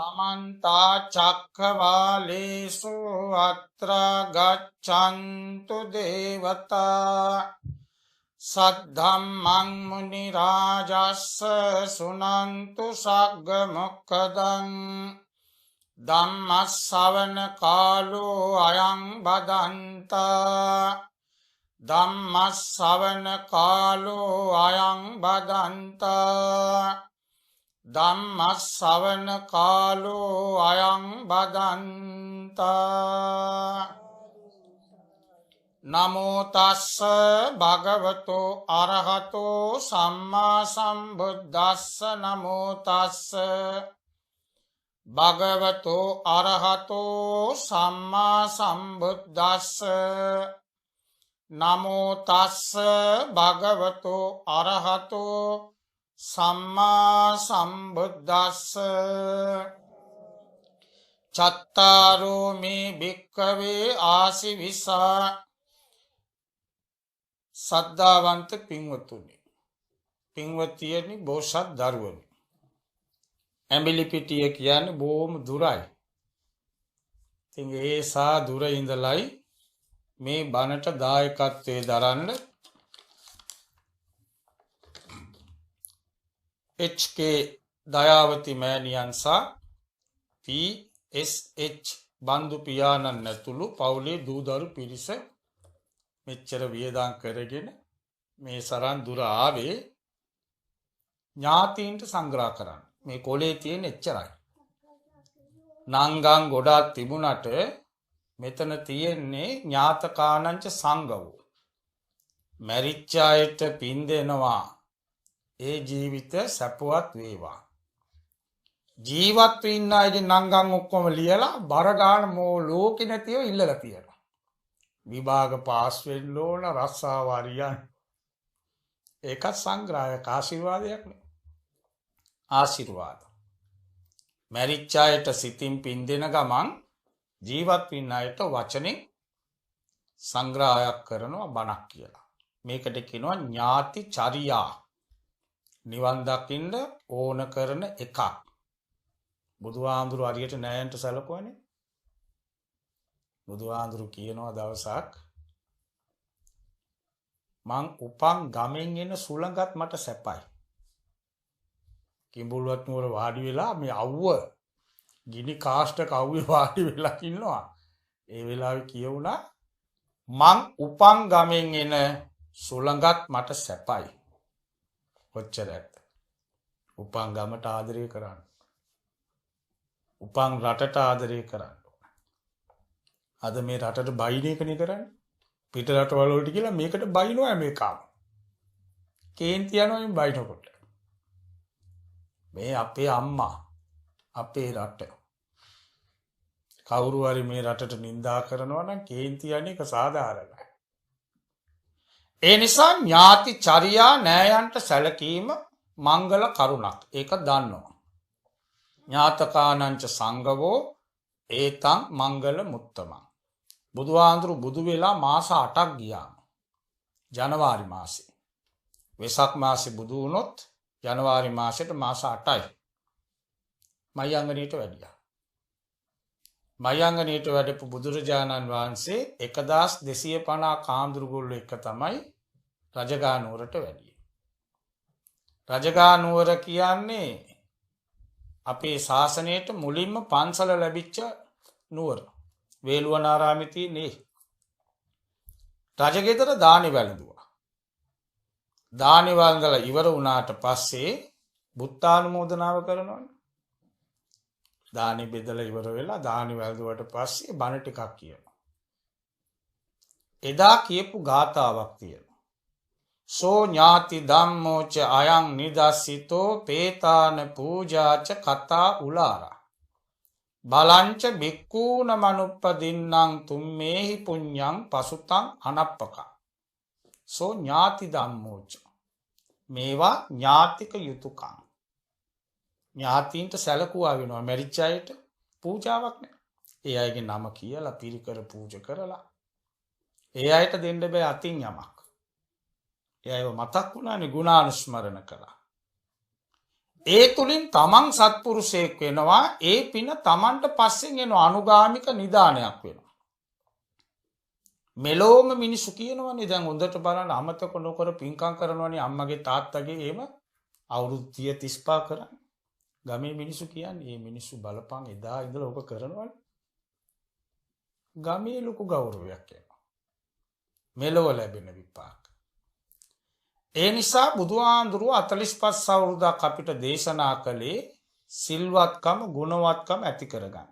समन्ता चक्रवालेषु अत्र गच्छन्तु देवता सद्धम्मं मुनिराजस्स शृण्वन्तु सग्मुखदं धम्मश्रवण कालो अयं बदन्ता धम्मश्रवण कालो अयं बदन्ता ධම්මස්සවන කාලෝ අයං බදන්තා නමෝ තස්ස භගවතෝ අරහතෝ සම්මා සම්බුද්දස්ස නමෝ තස්ස භගවතෝ අරහතෝ සම්මා සම්බුද්දස්ස නමෝ තස්ස භගවතෝ අරහතෝ සම්මා සම්බුද්දස්ස චත්තාරෝ මේ භික්ඛවේ ආසීවිසා සද්ධාවන්ත පින්වතුනි පින්වතියනි බෝසත් දරුවනි ඇඹිලිපිටිය කියන්නේ බොහොම දුරයි. ඉතින් ඒ සා දුර ඉඳලයි මේ බණට දායකත්වයේ දරන්න HK දයාවති මෑණියන් සහ PSH බන්දු පියාණන් ඇතුළු පවුලේ දූදරු පිරිස මෙච්චර වියදම් කරගෙන මේ සරන් දුර ආවේ ඥාතීන්ට සංග්‍රහ කරන්න. මේ කොලේ තියෙන එච්චරයි. නංගන් ගොඩාක් තිබුණට මෙතන තියෙන්නේ ඥාතකානංච සංගවෝ. මැරිච්ච අයට පින් දෙනවා. ඒ ජීවිත සැපවත් වේවා. ජීවත් වෙන්න අයගේ නංගන් ඔක්කොම ලියලා බර ගන්න මෝ ලෝකෙ නැතිව ඉල්ලලා තියෙනවා. විභාග පාස් වෙන්න ඕන රස්සාව හරියන්. ඒක සංග්‍රහයක ආශිර්වාදයක් නේ. ආශිර්වාද. මැරිච්ච අයට සිතින් පින් දෙන ගමන් ජීවත් වෙන්න අයට වචනෙන් සංග්‍රහයක් කරනවා බණක් කියලා. මේකට කියනවා ඥාති චර්යා. නිවන් දකින්න ඕන කරන එකක්. බුදුහාඳුරු හරියට නෑයන්ට සැලකුවනේ. බුදුහාඳුරු කියනවා දවසක් මං උපන් ගමෙන් එන සුළඟත් මට සැපයි. කිඹුල්වත් නුවර වාඩි වෙලා මේ අවුව ගිනි කාෂ්ඨක අවුවේ වාඩි වෙලා ඉන්නවා. ඒ වෙලාවේ කියුණා මං උපන් ගමෙන් එන සුළඟත් මට සැපයි. කොච්චර ඇත්ත. උපන් ගමට ආදරය කරන්න. උපන් රටට ආදරය කරන්න. අද මේ රටට බයින එකනේ කරන්නේ. පිට රටවල වලට කියලා මේකට බයිනවා මේකම. කේන්ති යනවා මේ බයිනකොට. මේ අපේ අම්මා අපේ රට. කවුරු හරි මේ රටට නිඳා කරනවා නම් කේන්ති යන්නේ ඒක සාධාරණයි. ඒ නිසා ඥාති චර්යා නෑයන්ට සැලකීම මංගල කරුණක්. ඒක දන්නවා. ඥාතකානංච සංගවෝ ඒතං මංගල මුත්තමං. බුදුහාඳුරු බුදු වෙලා මාස 8ක් ගියාම ජනවාරි මාසේ. වෙසක් මාසේ බුදු වුණොත් ජනවාරි මාසෙට මාස 8යි. මයංගනීට වැඩියා. මයංගනීට වැඩපු බුදුරජාණන් වහන්සේ 1250 කාඳුරුගොල්ලෝ එක තමයි රජගහ නුවරට වැඩියේ. රජගහ නුවර කියන්නේ අපේ ශාසනයට මුලින්ම පන්සල ලැබිච්ච නුවර. වේළුවනාරාමේ තියෙන්නේ. රජගෙදර දානි වැළඳුවා. දානි වැළඳලා ඉවර වුණාට පස්සේ බුත්තානුමෝදනාව කරනවනේ. දානි බෙදලා ඉවර වෙලා දානි වැළඳුවට පස්සේ බණ ටිකක් කියනවා. එදා කියපු ගාථාවක් තියෙනවා. සෝ ඥාති ධම්මෝච අයං නිදස්සිතෝ පේතාන පූජාච කතා උලාරා බලංච බික්කූන මනුප්පදින්නම් තුම්මේහි පුඤ්ඤං පසුතං අනප්පකං. සෝ ඥාති ධම්මෝච. මේවා ඥාතික යුතුයකම්. ඥාතීන්ට සැලකුවා වෙනවා. මැරිච්ච අයට පූජාවක් නෑ. ඒ අයගේ නම කියලා පිරිකර පූජා කරලා ඒ අයට දෙන්න බෑ අතින් යමක්. ඒ අයව මතක් වුණානේ ගුණානුස්මරණ කළා. ඒ තුලින් තමන් සත්පුරුෂයෙක් වෙනවා. ඒ පින තමන්ට පස්සෙන් එන අනුගාමික නිදානයක් වෙනවා. මෙලොවම මිනිස්සු කියනවනේ දැන් හොඳට බලන්න අමතක නොකර පින්කම් කරනවනේ අම්මගේ තාත්තගේ එහෙම අවුරුදු 30 35 කරන්නේ. ගමේ මිනිස්සු කියන්නේ මේ මිනිස්සු බලපං එදා ඉඳලා ඔක කරනවනේ. ගමේ ලොකු ගෞරවයක් එනවා. මෙලොව ලැබෙන විපාක. ඒ නිසා බුදුහාඳුරුව 45 අවුරුද්දක් අපිට දේශනා කළේ සිල්වත්කම ගුණවත්කම ඇති කරගන්න.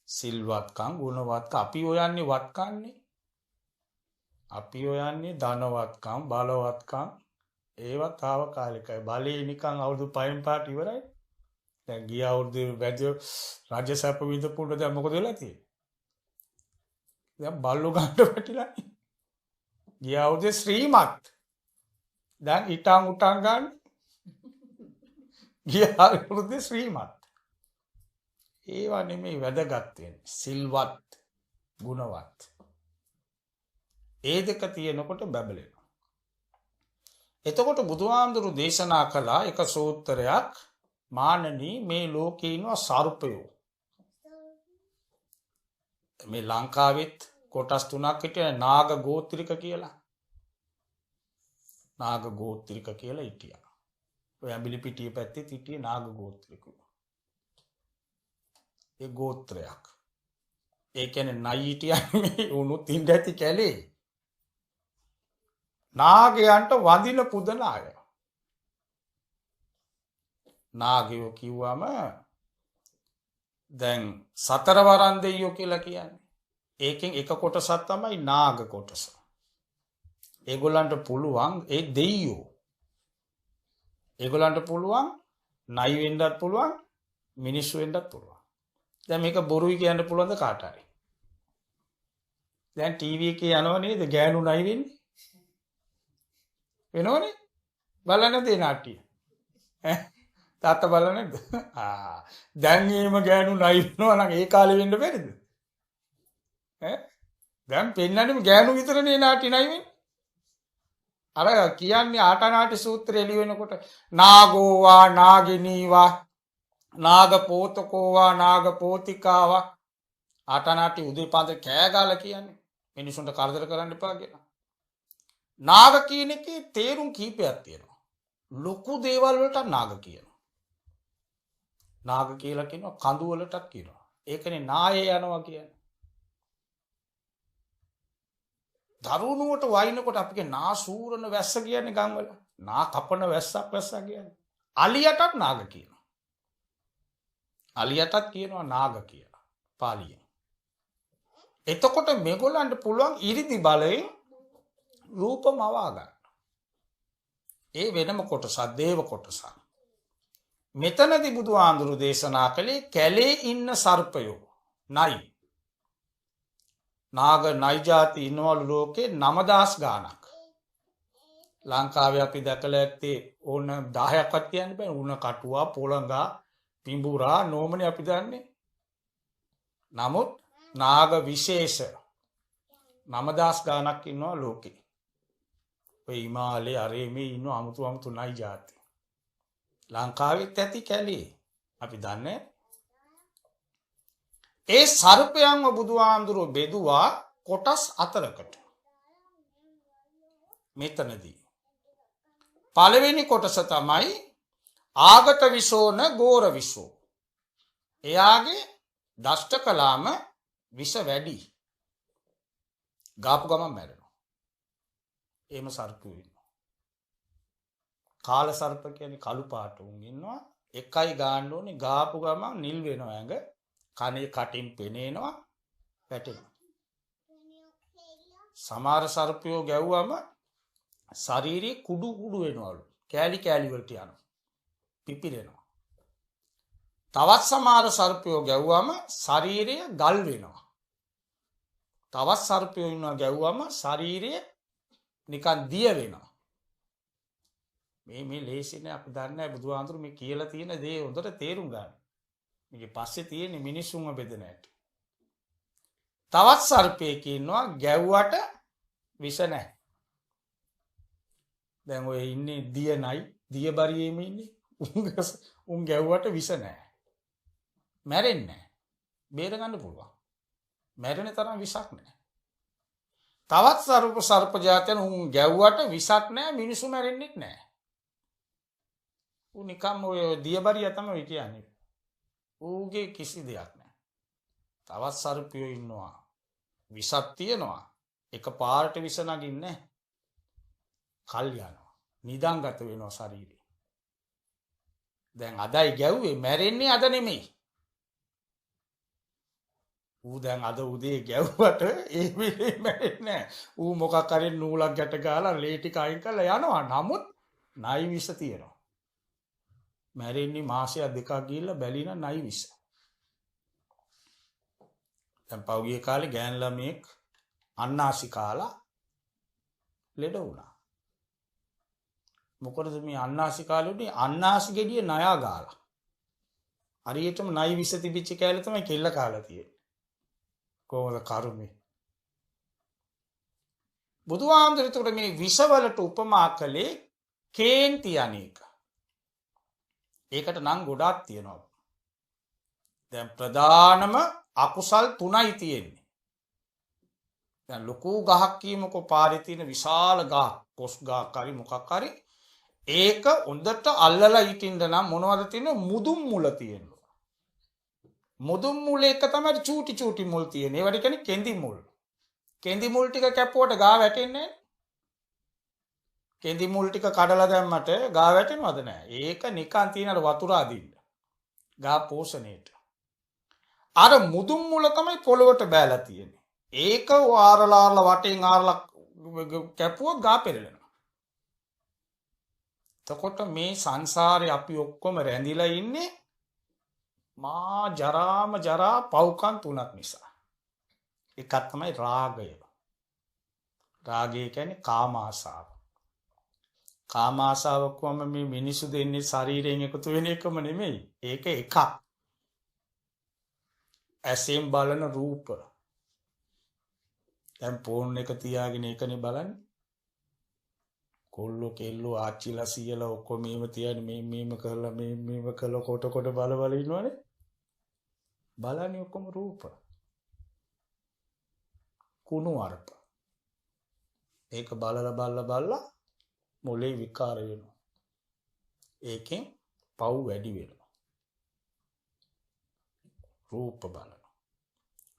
සිල්වත්කම් ගුණවත්කම් අපි හොයන්නේ වත්කන්නේ. අපි හොයන්නේ ධනවත්කම් බලවත්කම් ඒවා తాවකාලිකයි. බලේ නිකන් අවුරුදු 5න් පාට ඉවරයි. දැන් ගිය අවුරුද්දේ වැඩි රාජ්‍ය සැප විඳපුණා දැන් මොකද වෙලා තියෙන්නේ? දැන් බල්ලු ගන්න පැටිලා. ගිය අවුරුද්දේ ශ්‍රීමත්. දැන් ඊටාන් උටාන් ගන්න. ගිය අවුරුද්දේ ශ්‍රීමත්. ඒවා නෙමෙයි වැදගත් වෙන්නේ. සිල්වත් ගුණවත්. ඒ දෙක තියෙනකොට බබලෙනවා. එතකොට බුදුහාමුදුරු දේශනා කළා එක සූත්‍රයක් මානනී මේ ලෝකේ ඉන්නවා සර්පයෝ. මේ ලංකාවෙත් කොටස් තුනක් හිටියා නාග ගෝත්‍රික කියලා. නාග ගෝත්‍රික කියලා හිටියා. ඔය ඇඹිලිපිටිය පැත්තේ හිටියේ නාග ගෝත්‍රිකයෝ. ඒ ගෝත්‍රයක්. ඒ කියන්නේ නයි හිටියන්නේ උණුත් ඉඳ ඇති කැලේ. නාගයන්ට වඳින පුදන අය. නාගයෝ කිව්වම දැන් සතරවරන් දෙයියෝ කියලා කියන්නේ. ඒකෙන් එක කොටසක් තමයි නාග කොටස. ඒගොල්ලන්ට පුළුවන් ඒ දෙයියෝ. ඒගොල්ලන්ට පුළුවන් නයි වෙන්නත් පුළුවන් මිනිස්සු වෙන්නත් පුළුවන්. දැන් මේක බොරුයි කියන්න පුළුවන්ද කාට හරි? දැන් ටීවී එකේ යනව නේද ගෑනු නයි වෙන්නේ? වෙනවනේ. බලන්න දේ නාට්‍ය. තාත්තා බලන්නේ නැද්ද? දැන් එහෙම ගෑනු නයි වෙනවා නම් ඒ කාලේ වෙන්න බැරිද? දැන් පෙන්නන්නේ ගෑනු විතරනේ නාට්‍ය නයි වෙන්නේ. අර කියන්නේ ආටනාටි සූත්‍රය එළි වෙනකොට නාගෝවා නාගිනීවා නාග පෝතකෝවා නාග පෝතිකාවා ආටනාටි උදේපාන්ද කෑ ගාලා කියන්නේ මිනිසුන්ට කරදර කරන්න එපා කියලා. නාග කියන එකේ තේරුම් කීපයක් තියෙනවා. ලොකු දේවල් වලට නාග කියනවා. නාග කියලා කියනවා කඳු වලටත් කියනවා. ඒකනේ නායේ යනවා කියන්නේ. දරුණුවට වයින්කොට අපිගේ නා සූරන වැස්ස කියන්නේ ගම්වල. නා කපන වැස්සා කියන්නේ. අලියටත් නාග කියනවා. අලියටත් කියනවා නාග කියලා. පාලියෙන්. එතකොට මේගොල්ලන්ට පුළුවන් ඉරිදි බලයෙන් රූපම අවා ගන්න. ඒ වෙනම කොටසක් දේව කොටසක්. මෙතනදී බුදුහාඳුරු දේශනා කළේ කැලේ ඉන්න සර්පයෝ නයි. නාග නයි ಜಾති ඉන්නවලු ලෝකේ 9000 ගාණක්. ලංකාවේ අපි දැකලා ඇත්තේ ඕන 10ක්වත් කියන්න බෑ. උණ කටුවා පොළඟා පිඹුරා නෝමනේ අපි දන්නේ. නමුත් නාග විශේෂ 9000 ගාණක් ඉන්නවා ලෝකේ. ඔය හිමාලයේ අරේ මේ ඉන්න අමුතු නයි ಜಾති. ලංකාවෙත් ඇති කැලේ. අපි දන්නේ. ඒ සර්පයන්ව බුදුහාමුදුරුව බෙදුවා කොටස් 4කට. මෙතනදී පළවෙනි කොටස තමයි ආගත විසෝන ගෝර විසෝ. එයාගේ දෂ්ට කලාම විස වැඩි. ගාපු ගමන් මැරෙනවා. එහෙම සර්පයෝ ඉන්නවා. කාල සර්ප කියන්නේ කළු පාට උන් ඉන්නවා. එකයි ගාන්න ඕනේ ගාපු ගමන් නිල් වෙනවා ඇඟ. කනේ කටින් පෙනේනවා වැටෙනවා. සමහර සර්පයෝ ගැව්වම ශරීරේ කුඩු වෙනවලු. කෑලි වලට යනවා. පිපිරෙනවා. තවත් සමහර සර්පයෝ ගැව්වම ශරීරය ගල් වෙනවා. තවත් සර්පයෝ ඉන්නවා ගැව්වම ශරීරය නිකන් දිය වෙනවා. මේ ලේසිනේ අපි දන්නේ බුදුහාඳුරු මේ කියලා තියෙන දේ හොඳට තේරුම් ගන්න. මේකේ පස්සේ තියෙන මිනිසුන්ව බෙදෙන හැටි. තවත් සර්පයෙක් ඉන්නවා ගැව්වට විෂ නැහැ. දැන් ඔය ඉන්නේ දියනයි දියබරියෙම ඉන්නේ උන් ගැව්වට විස නැහැ. මැරෙන්නේ නැහැ. බේර ගන්න පුළුවන්. මැරෙන තරම් විසක් නැහැ. තවත් සර්ප ජාතයන් උන් ගැව්වට විසක් නැහැ, මිනිස්සු මැරෙන්නෙත් නැහැ. ඌ නිකම් ඔය දියබරිය තමයි කියන්නේ. ඌගේ කිසි දෙයක් නැහැ. තවත් සර්පයෝ ඉන්නවා. විසක් තියෙනවා. එක පාරට විස නගින්නේ කල් යනවා. නිදාගත වෙනවා ශරීරය. දැන් අදයි ගැව්වේ මැරෙන්නේ අද නෙමෙයි. ඌ දැන් අද උදේ ගැව්වට ඒ වෙලේ මැරෙන්නේ නැහැ. ඌ මොකක් හරි නූලක් ගැට ගාලා ලේ ටික අයින් කරලා යනවා. නමුත් නයි විස තියෙනවා. මැරෙන්නේ මාසයක් දෙකක් ගිහිල්ලා බැලිනා නයි විස. දැන් පෞගිය කාලේ ගෑන් ළමෙක් අන්නාසි කාලා ලෙඩ වුණා. මොකද මේ අන්නාසි කාලේ උනේ අන්නාසි ගෙඩිය ණයා ගාලා. හරියටම නයි විස තිබිච්ච කෑල්ල තමයි කෙල්ල කාලා තියෙන්නේ. කොහොමද කරුමේ? බුදුහාමුදුරුවෝ මේ විසවලට උපමා කළේ කේන්ති අනේක. ඒකට නම් ගොඩක් තියෙනවා. දැන් ප්‍රධානම අකුසල් 3යි තියෙන්නේ. දැන් ලොකු ගහක් කියමුකෝ පාරේ තියෙන විශාල ගහක්, කොස් ගහක් හරි මොකක් හරි. ඒක හොඳට අල්ලලා හිටින්න නම් මොනවද තියෙන්නේ? මුදුන් මුල තියෙනවා. මුදුන් මුල එක තමයි චූටි චූටි මුල් තියෙන්නේ. ඒවට කියන්නේ කෙඳි මුල්. කෙඳි මුල් ටික කැපුවට ගා වැටෙන්නේ නැහැ. කෙඳි මුල් ටික කඩලා දැම්මට ගා වැටෙනවද නැහැ. ඒක නිකන් තියෙන වතුර අදින්න. ගා පෝෂණයට. අර මුදුන් මුල තමයි පොළොවට බෑලා තියෙන්නේ. ඒක ආරලාලා වටෙන් ආරලා කැපුවොත් ගා පෙරලෙනවා. එතකොට මේ සංසාරේ අපි ඔක්කොම රැඳිලා ඉන්නේ මා ජරා පව්කම් 3ක් නිසා. එකක් තමයි රාගය. රාගය කියන්නේ කාම ආසාව. කාම ආසාව කොහොම මේ මිනිසු දෙන්නේ ශරීරයෙන් එකතු වෙන එකම නෙමෙයි. ඒක එකක්. ඇසෙන් බලන රූප. දැන් ෆෝන් එක තියාගෙන ඒකනේ බලන්නේ. කොල්ලෝ කෙල්ලෝ ආච්චිලා සීයලා ඔක්කොම මේව තියන්නේ මේම කරලා මේම කළා කොට බල ඉන්නවනේ. බලන්නේ ඔක්කොම රූප. කුණු අරප. ඒක බලලා මොලේ විකාර වෙනවා. ඒකෙන් පව් වැඩි වෙනවා. රූප බලනවා.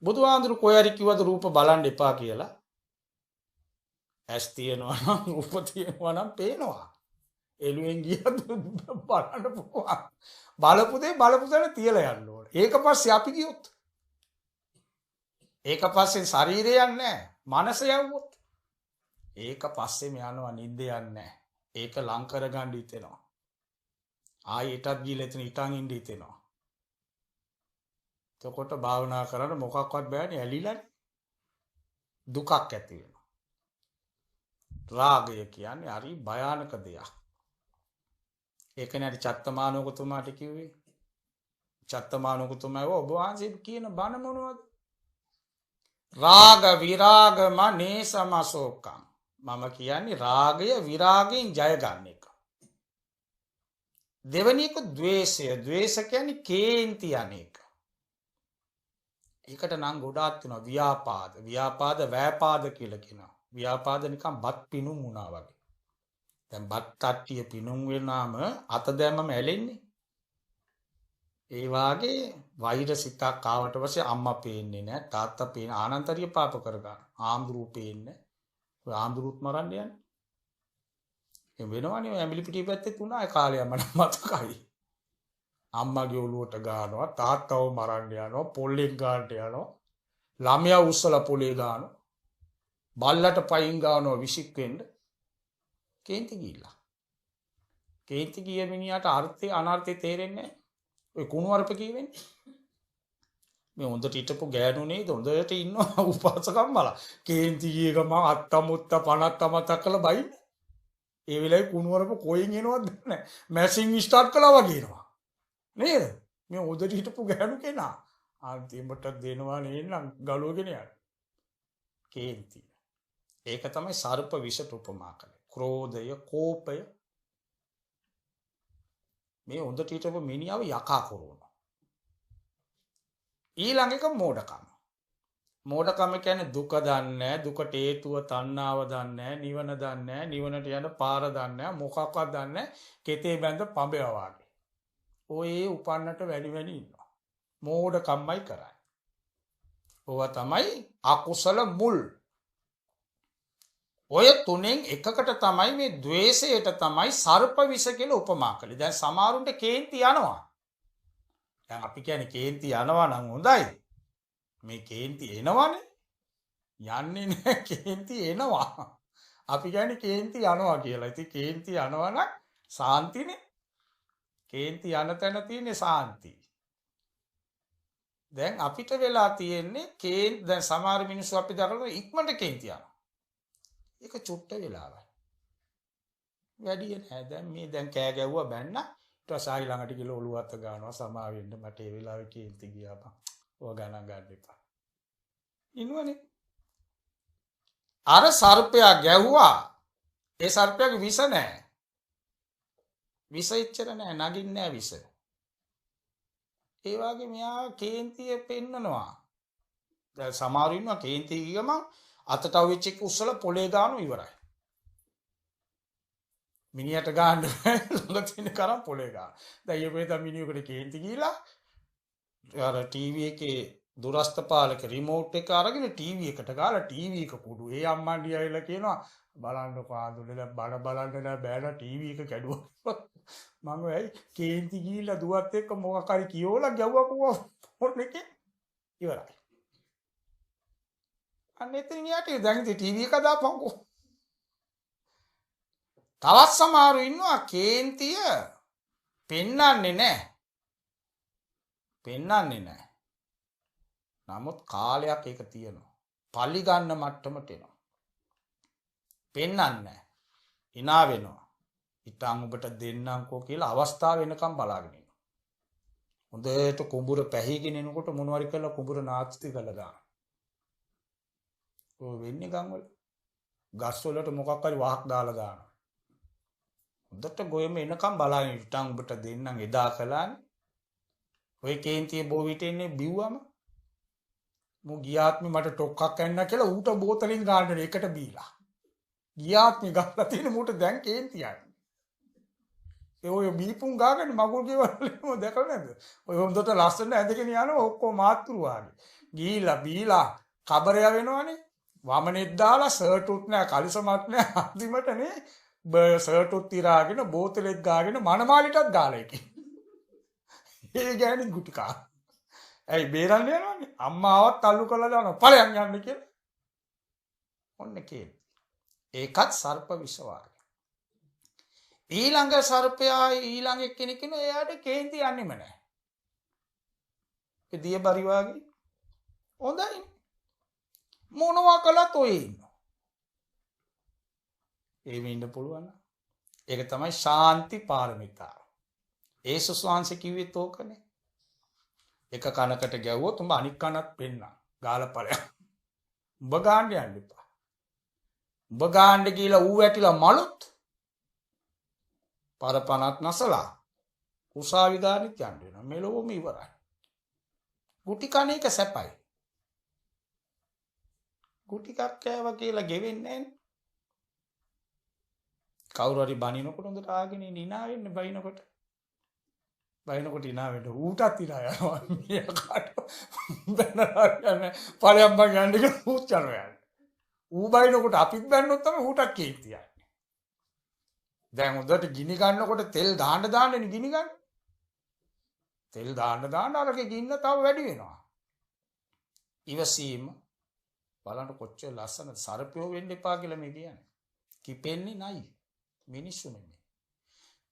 බුදුහාඳුරු කොහරි කිව්වද රූප බලන්න එපා කියලා? ඇස් තියෙනවා නම් රූප තියෙනවා නම් පේනවා. එළුවෙන් ගියත් බලන්න පුළුවන්. බලපු තැන තියලා යන්න ඕනේ. ඒක පස්සේ අපි ගියොත් ඒක පස්සේ ශරීරය යන්නේ නැහැ. මනස යවුවොත් ඒක පස්සේම යනවා නිින්ද යන්නේ. ඒක ලං කරගන්න හිතෙනවා. ආයෙටත් ගිහලා එතන හිටන් ඉඳ හිතෙනවා. එතකොට භාවනා කරන්න මොකක්වත් බෑනේ ඇලිලානේ. දුකක් ඇති වෙනවා. රාගය කියන්නේ හරි භයානක දෙයක්. ඒකනේ අර චත්තමානෝකතුමාට කිව්වේ. චත්තමානෝකතුමා ඔබ වහන්සේ කියන බණ මොනවද? රාග විරාග මනේසමසෝකං. මම කියන්නේ රාගය විරාගයෙන් ජය ගන්න එක. දෙවෙනි එක ද්වේෂය. ද්වේෂ කියන්නේ කේන්ති අනේක. ඒකට නම් ගොඩාක් තියෙනවා ව්‍යාපාද. ව්‍යාපාද වෑපාද කියලා කියනවා. ව්‍යාපාද නිකන් බත් පිණුම් වුණා වගේ. දැන් බත් තට්ටිය පිණුම් වෙනාම අත දැම්මම ඇලෙන්නේ. ඒ වාගේ වෛර සිතක් ආවට පස්සේ අම්මා පේන්නේ නැහැ, තාත්තා පේන්නේ ආනන්තරිය පාප කරගන්න. ආම්දුරු පේන්නේ. ඔය ආම්දුරුත් මරන්න යන්නේ. ඒ වෙනවනේ ඔය ඇඹිලි පිටිය පැත්තේ තුනයි කාලයක් මට මතකයි. අම්මගේ ඔළුවට ගානවා, තාත්තව මරන්න යනවා, පොල්ලෙන් ගාන්න යනවා. ළමයා උස්සලා පොලේ ගානවා. බල්ලට පයින් ගානවා විසික් වෙන්න. කේන්ති ගිහිල්ලා. කේන්ති ගිය මිනිහට අර්ථය අනර්ථය තේරෙන්නේ නැහැ. ඔය කුණුවarp කියවෙන්නේ. මේ හොඳට හිටපු ගෑනු නේද හොඳට ඉන්නවා උපාසකම් බලා. කේන්ති ගිය ගම අත්ත මුත්ත පණත් මතක් කරලා බයින්නේ. ඒ වෙලාවේ කුණුවarp කොයින් එනවද නැහැ. මැෂින් ස්ටාර්ට් කළා වගේ එනවා. නේද? මේ හොඳට හිටපු ගෑනු කෙනා අන්තිමට දෙනවා නේනම් ගලවගෙන යන. කේන්ති. ඒක තමයි සර්ප විෂට උපමා කළේ. ක්‍රෝධය, කෝපය. මේ හොඳට හිටපු මිනිහව යකා කරනවා. ඊළඟ එක මෝඩකම. මෝඩකම කියන්නේ දුක දන්නේ නැහැ, දුකට හේතුව තණ්හාව දන්නේ නැහැ, නිවන දන්නේ නැහැ, නිවනට යන පාර දන්නේ නැහැ, මොකක්වත් දන්නේ නැහැ. කෙතේ බැඳ පඹය වාගේ. ඔය උපන්නට වැඩි ඉන්නවා. මෝඩකම්මයි කරන්නේ. ඕවා තමයි අකුසල මුල්. ඔය තුනෙන් එකකට තමයි මේ ද්වේෂයට තමයි සර්ප විෂ කියලා උපමා කළේ. දැන් සමහරුන්ට කේන්ති යනවා. දැන් අපි කියන්නේ කේන්ති යනවා නම් හොඳයි. මේ කේන්ති එනවනේ. යන්නේ නැහැ කේන්ති එනවා. අපි කියන්නේ කේන්ති යනවා කියලා. ඉතින් කේන්ති යනවා නම් සාන්තිනේ. කේන්ති යන තැන තියෙන්නේ සාන්ති. දැන් අපිට වෙලා තියෙන්නේ දැන් සමහර මිනිස්සු අපි දරන ඉක්මනට කේන්ති යනවා. ඒක චුට්ට වෙලාවයි. වැඩි නෑ. දැන් මේ දැන් කෑ ගැව්වා බැන්න. ඊට පස්සේ ආයි ළඟට ගිහලා ඔළුව අත ගන්නවා සමා වෙන්න මට ඒ වෙලාවේ කේන්ති ගියා බං. ඔය ගණන් ගන්න එපා. ඉන්නවනේ. අර සර්පයා ගැව්වා. ඒ සර්පයාගේ විස නෑ. විස ඉච්චර නෑ. නගින්නේ නෑ විස. ඒ වගේ මෙයා කේන්තිය පෙන්නනවා. දැන් සමහරු ඉන්නවා කේන්ති ගියම අතට වෙච්ච එක උස්සලා පොලේ දානු ඉවරයි. මිනිහට ගන්න ළඟ තියෙන කරන් පොලේ ගන්න. දැන් ඊපේ තමයි මිනිහෙකුට කේන්ති ගිහිලා අර ටීවී එකේ දුරස්ත පාලක රිමෝට් එක අරගෙන ටීවී එකට ගාලා ටීවී එක කුඩු. ඒ අම්මන්ඩි ආවිලා කියනවා බලන්න පාදුලේ බලන්න නෑ බෑලා ටීවී එක කැඩුවා. මම ඇයි කේන්ති ගිහිලා දුවත් එක්ක මොකක් හරි කියෝලා ගැව්වා ෆෝන් එකේ ඉවරයි. අන්න එතනින් යට දැන් ඉතින් ටීවී එක දාපන්කෝ. තවත් සමහරු ඉන්නවා කේන්තිය පෙන්නන්නේ නැහැ. නමුත් කාලයක් ඒක තියෙනවා. පලි ගන්න මට්ටමට එනවා. පෙන්නන්නේ නැහැ. hina වෙනවා. ඉතින් ඔබට දෙන්නම්කෝ කියලා අවස්ථාව වෙනකම් බලාගෙන ඉන්නවා. හොඳට කුඹුර පැහිගෙන එනකොට මොනවාරි කරලා කුඹුර නාස්ති කරලා දානවා. ඔය වෙන්නේ ගම්වල ගස් වලට මොකක් හරි වහක් දාලා දානවා. හොඳට ගොයම එනකම් බලන්න ඉතින් ඔබට දෙන්නම් එදා කළානේ. ඔය කේන්තියේ බෝ විටෙන්නේ බිව්වම මු ගියාත්මි මට ටොක්ක්ක් කන්න කියලා ඌට බෝතලින් ගන්න එකට බීලා. ගියාත්මි ගහලා තියෙන මූට දැන් කේන්තියයි. ඒ ඔය බීපුන් ගාගෙන මගුල් ගෙවල්ලම දැකලා නැද්ද? ඔය හොඳට ලස්සන ඇඳගෙන යනවා ඔක්කොම මාත්‍රු වාගේ. ගිහිලා බීලා කබරය වෙනවනේ. වමනෙත් දාලා සර්ට් උත් නැහැ කලිසමත් නැහැ අන්තිමටනේ සර්ට් උත් තිරාගෙන බෝතලෙත් ගාගෙන මනමාලිටත් ගාලා එකේ. ඒ ගෑණි ගුටිකා. ඇයි බේරන්න යනවනේ අම්මාවත් අල්ලු කරලා දානවා ඵලයන් යන්න කියලා. ඔන්න කේන්ති. ඒකත් සර්ප විෂ වාගේ. ඊළඟ සර්පයා ඊළඟ එක්කෙනෙක් ඉන්න එයාට කේන්ති යන්නෙම නැහැ. ඒ දිය බරි වාගේ. හොඳයි. මොනවා කළත් ඔය ඉන්නවා. එහෙම ඉන්න පුළුවන්. ඒක තමයි ශාන්ති පාරමිතාව. ඒසුස් වහන්සේ කිව්වෙත් ඕකනේ. එක කනකට ගැව්වොත් උඹ අනික් කනත් පෙන්න. ගාලා ඵලයක්. උඹ ගාන්න යන්න එපා. උඹ ගාන්න කියලා ඌ වැටිලා මලුත් පරපණත් නැසලා උසාවි දානෙත් යන්න වෙනවා. මෙලොවම ඉවරයි. ගුටි කණ එක සැපයි. ගුටි කක්කෑව කියලා ගෙවෙන්නේ නැහැ. කවුරු හරි බනිනකොට හොඳට ආගෙන ඉනා වෙන්න බයිනකොට. බයිනකොට ඉනා වෙන්න ඌටත් ඉනා යනවා. මෙයාට බැනලා යන්නේ ඵලයන් බං යන්නේ කියලා ඌත් යනවා. ඌ බයිනකොට අපිත් බැන්නොත් තමයි ඌටත් කේන්ති යන්නේ. දැන් හොඳට ගිනි ගන්නකොට තෙල් දාන්නනේ ගිනි ගන්න. තෙල් දාන්න අරගේ ගින්න තව වැඩි වෙනවා. ඉවසීම බලන්න කොච්චර ලස්සන සර්පයෝ වෙන්න එපා කියලා මේ කියන්නේ. කිපෙන්නේ නැයි. මිනිස්සු නෙමෙයි.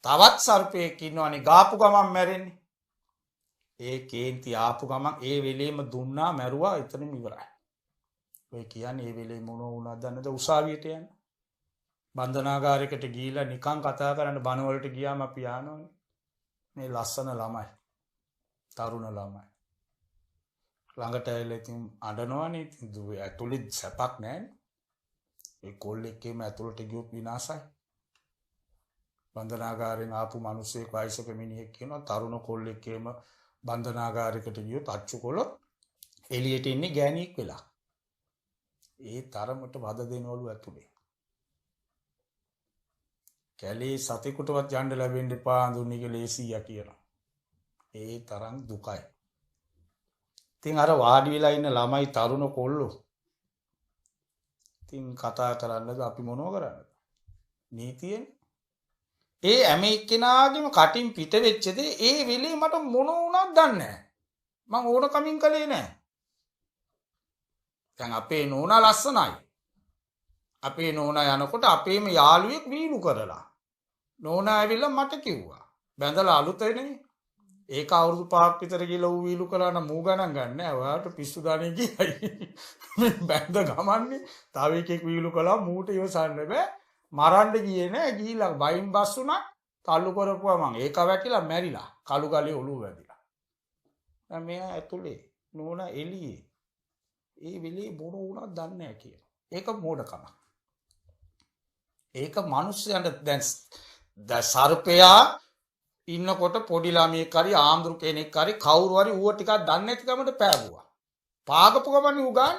තවත් සර්පයෙක් ඉන්නවනේ ගාපු ගමන් මැරෙන්නේ. ඒ කේන්ති ආපු ගමන් ඒ වෙලෙම දුන්නා මැරුවා එතනම ඉවරයි. ඔය කියන්නේ ඒ වෙලේ මොන වුණාද දන්නද උසාවියට යන. බන්ධනාගාරයකට ගිහිලා නිකන් කතා කරන්න බන වලට ගියාම අපි ආනෝනේ. මේ ලස්සන ළමයි. තරුණ ළමයි. ළඟට ඇවිල්ලා ඉතින් අඬනවනේ ඉතින් දුවේ ඇතුළේ සැපක් නැහැ. ඒ කොල්ලෙක්ගේම ඇතුළට ගියොත් විනාසයි. බන්ධනාගාරයෙන් ආපු මිනිස්සෙක් වයසක මිනිහෙක් කියනවා තරුණ කොල්ලෙක් එහෙම බන්ධනාගාරයකට ගියොත් අච්චු කොළොත් එළියට ඉන්නේ ගෑණියෙක් වෙලා. ඒ තරමට වද දෙනවලු ඇතුලේ. කැලේ සතෙකුටවත් යන්න ලැබෙන්න එපා හඳුන්නේ ලේසියා කියනවා. ඒ තරම් දුකයි. ඉතින් අර වාඩි වෙලා ඉන්න ළමයි තරුණ කොල්ලෝ ඉතින් කතා කරන්නද අපි මොනව කරන්නද? නීතියෙන් ඒ හැම එක්කෙනාගේම කටින් පිට වෙච්ච දේ ඒ වෙලේ මට මොන වුණත් දන්නේ නැහැ. මං ඕන කමින් කළේ නැහැ. දැන් අපේ නෝනා ලස්සනයි. අපේ නෝනා යනකොට අපේම යාළුවෙක් වීලු කරලා. නෝනා ඇවිල්ලා මට කිව්වා. බැඳලා අලුතෙනේ. ඒක අවුරුදු 5ක් විතර ගිහලා ඌ වීලු කරා නම් මූ ගණන් ගන්න නෑ. ඔයාට පිස්සු ගානේ ගියයි. මේ බැඳ ගමන්නේ තව එකෙක් වීලු කළා මූට ඉවසන්න බෑ. මරන්න ගියේ නෑ. ගිහිලා වයින් බස් උනා. තල්ලු කරපුවා මං. ඒක වැටිලා මැරිලා. කළු ගලේ ඔළුව වැදිලා. දැන් මෙයා ඇතුලේ නෝනා එළියේ. ඒ වෙලේ බොරු වුණා දන්නේ නැහැ කියලා. ඒක මෝඩකම. ඒක මිනිස්සුන්ට දැන් සර්පයා ඉන්නකොට පොඩි ළමයෙක් හරි ආම්දුරු කෙනෙක් හරි කවුරු හරි ඌව ටිකක් දන්නේ නැති කමට පෑගුවා. පාගපු ගමන් ඌ ගන්න.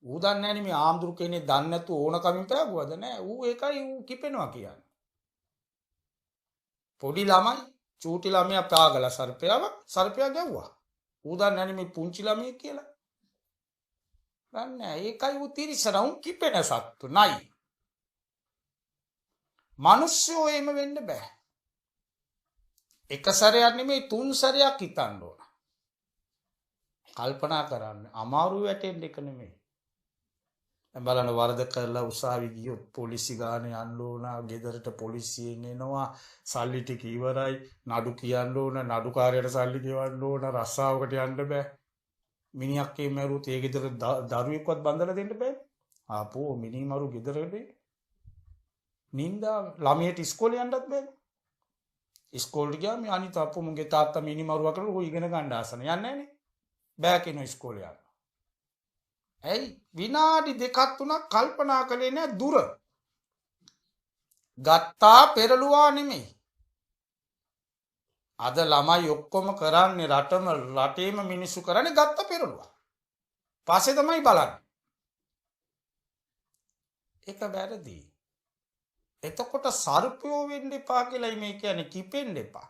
ඌ දන්නේ නැහැ මේ ආම්දුරු කෙනෙක් දන්නේ නැතු ඕන කමින් පෑගුවද නැහැ. ඌ ඒකයි ඌ කිපෙනවා කියන්නේ. පොඩි ළමයි චූටි ළමයා පාගලා සර්පයා ගැව්වා. ඌ දන්නේ නැහැ මේ පුංචි ළමයෙක් කියලා. දන්නේ ඒකයි ඌ තිරිසන උන් කිපෙන සත්තු නයි. මිනිස්සු එහෙම වෙන්න බෑ. එක සැරයක් නෙමෙයි 3 සැරයක් හිතන්න ඕන. කල්පනා කරන්න. අමාරු වැටෙන්න එක නෙමෙයි. දැන් බලන්න වරද කරලා උසාවි ගියොත් පොලිසි ගානේ යන්න ඕන. ගෙදරට පොලිසියෙන් එනවා. සල්ලි ටික ඉවරයි. නඩු කියන්න ඕන. නඩුකාරයට සල්ලි ගෙවන්න ඕන. රස්සාවකට යන්න බෑ. මිනිහක් මැරුවොත් ඒ ගෙදර දරුවෙක්වත් බඳලා දෙන්න බෑ. ආපෝ මිනිමරු ගෙදරට නින්දා ළමයට ඉස්කෝලේ යන්නත් බෑ. ඉස්කෝලේ ගියාම අනිත් අප්පු මුගේ තාත්තා මිනිමරුවා කරලා ඌ ඉගෙන ගන්න ආසන යන්නේ නැනේ. බෑ කියන ඉස්කෝලේ යන්න. ඇයි විනාඩි 2ක් 3ක් කල්පනා කළේ නෑ දුර. ගත්තා පෙරළුවා නෙමෙයි. අද ළමයි ඔක්කොම කරන්නේ රටේම මිනිස්සු කරන්නේ ගත්ත පෙරළුවා. පස්සේ තමයි බලන්නේ. ඒක වැරදි. එතකොට සර්පයෝ වෙන්න එපා කියලා මේ කියන්නේ කිපෙන්න එපා.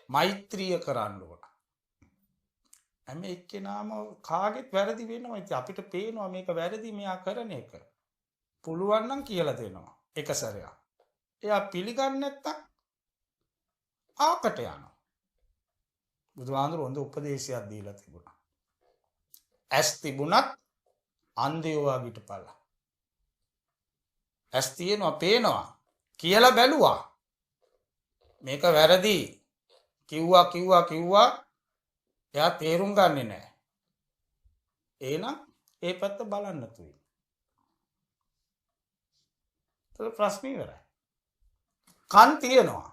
මෛත්‍රිය කරන්න ඕන. හැම එක්කෙනාම කාගෙත් වැරදි වෙනවා. ඉතින් අපිට පේනවා මේක වැරදි මෙයා කරන එක. පුළුවන් නම් කියලා දෙනවා. එක සැරයක්. එයා පිළිගන්නේ නැත්තම් ආකට යනවා. බුදුහාඳුර හොඳ උපදේශයක් දීලා තිබුණා. ඇස් තිබුණත් අන්ධයෝ වගේට පළා. ඇස් තියෙනවා පේනවා කියලා බැලුවා. මේක වැරදි. කිව්වා එයා තේරුම් ගන්නේ නැහැ. එහෙනම් ඒ පැත්ත බලන්න තුයි. ඒක ප්‍රශ්නේ ඉවරයි. කන් තියෙනවා.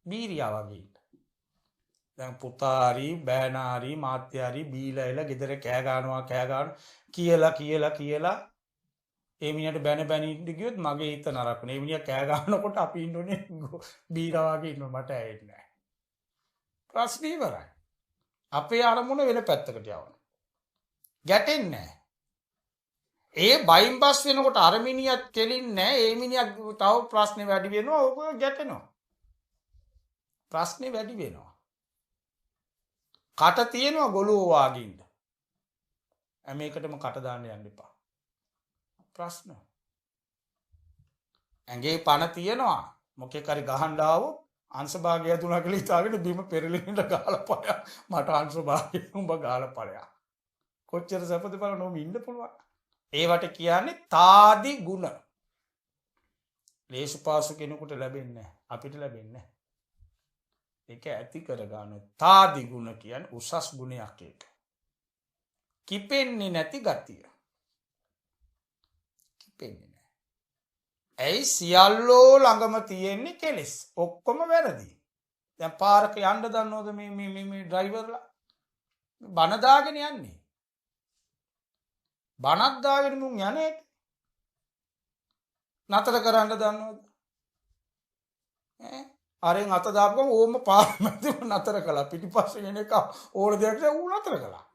බීරියා වගේ. දැන් පුතාරි බෑනාරි මාත්‍යාරි බීලා ගෙදර කෑ ගන්නවා කියලා ඒ මිනිහට බැන ඉන්න ගියොත් මගේ හිත නරක නේ. ඒ මිනිහා කෑ ගන්නකොට අපි ඉන්නෝනේ බීරා වගේ ඉන්නවා මට ඇහෙන්නේ නැහැ. ප්‍රශ්නේ ඉවරයි. අපේ අරමුණ වෙන පැත්තකට යවනවා. ගැටෙන්නේ නැහැ. ඒ බයින් බස් වෙනකොට අර මිනිහත් කෙලින්නේ නැහැ. ඒ මිනිහා තව ප්‍රශ්නේ වැඩි වෙනවා. ඕක ගැටෙනවා. ප්‍රශ්නේ වැඩි වෙනවා. කට තියෙනවා ගොළුව වාගින්න. මේකටම කට දාන්න යන්න එපා. ප්‍රශ්න. ඇඟේ පණ තියෙනවා. මොකෙක් හරි ගහන්න ආවොත් අංශභාගය දුනා කියලා හිතාගෙන බිම පෙරලෙන්න ගහලා පළයක්. මට අංශභාගය උඹ ගහලා පළයක්. කොච්චර සැපද බලන්න ඕම ඉන්න පුළුවන්. ඒවට කියන්නේ තාදි ගුණ. ලේසුපාසු කෙනෙකුට ලැබෙන්නේ නැහැ. අපිට ලැබෙන්නේ නැහැ. ඒක ඇති කරගන්න තාදි ගුණ කියන්නේ උසස් ගුණයක් ඒක. කිපෙන්නේ නැති ගතිය. කිපෙන්නේ නැහැ. ඇයි සියල්ලෝ ළඟම තියෙන්නේ කෙලෙස්. ඔක්කොම වැරදි. දැන් පාරක යන්න දන්නවද මේ ඩ්‍රයිවර්ලා? බන දාගෙන යන්නේ. බනක් දාගෙන මුන් යන්නේ. නතර කරන්න දන්නවද? ඈ අරෙන් අත දාපුවම ඕම පාරමැදිම නතර කළා. පිටිපස්සේ එන එක ඕන දෙයක් ඌ නතර කළා.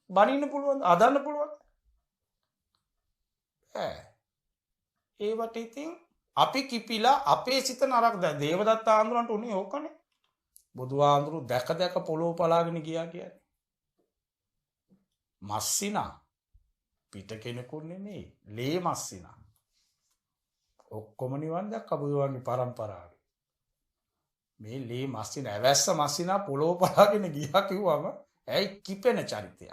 බනින්න පුළුවන්, අදන්න පුළුවන්. ඒවට ඉතින් අපි කිපිලා අපේ සිත නරක දැන් දේවදත්ත ආඳුරන්ට උනේ ඕකනේ. බුදු ආඳුරු දැක දැක පොළොව පලාගෙන ගියා කියන්නේ. මස්සිනා පිට කෙනෙකුත් නෙමෙයි, ලේ මස්සිනා. ඔක්කොම නිවන් දැක්ක බුදුන්ගේ පරම්පරාවේ. මේ ලේ මස්සිනා ඇවැස්ස මස්සිනා පොළොව පලාගෙන ගියා කිව්වම ඇයි කිපෙන චරිතයක්.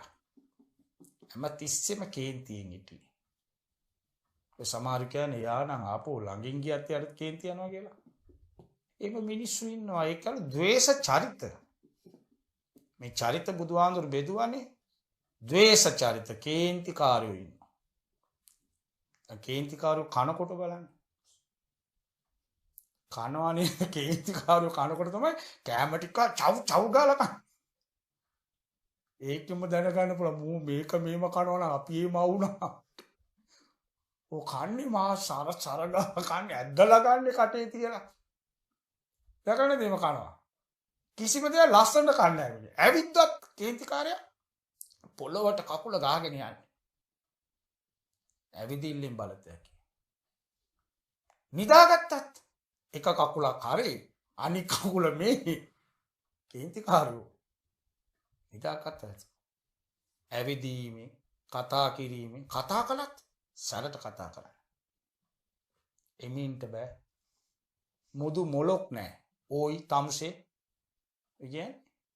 හැම තිස්සෙම කේන්තියෙන් හිටියේ. ඔය සමහර කියන්නේ යා නම් ආපෝ ළඟින් ගියත් යට කේන්ති යනවා කියලා. ඒක මිනිස්සු ඉන්නවා. ඒකල ද්වේෂ චරිත. මේ චරිත බුදුහාඳුරු බෙදුවානේ. ද්වේෂ චරිත කේන්තිකාරයෝ ඉන්නවා. කේන්තිකාරයෝ කනකොට බලන්න. කනවනේ කේන්තිකාරයෝ කනකොට තමයි කැම ටික චව් චව් ගාලා කන. ඒකෙම දැනගන්න පුළුවන් මේක මේම කනවා නම් අපි එම වුණා. ඔය කන්නේ මා සර ගාලා කන්නේ ඇද්දලා ගන්න කටේ තියලා. දැකන්නේ මේම කනවා. කිසිම දෙයක් ලස්සනට කන්නේ නැහැ. ඇවිද්දත් කේන්තිකාරයා පොළොවට කකුල ගාගෙන යන්නේ. ඇවිදිල්ලෙන් බලතැක. නිදාගත්තත් එක කකුලක් හරි අනික් කකුල මේ කේන්තිකාරයෝ නිදාගත්ත ඇවිදීමේ කතා කිරීමේ කතා කළත් සරට කතා කරන්න. එමින්ට බෑ. මුදු මොලොක් නෑ. ඕයි තමුසේ ඉතින්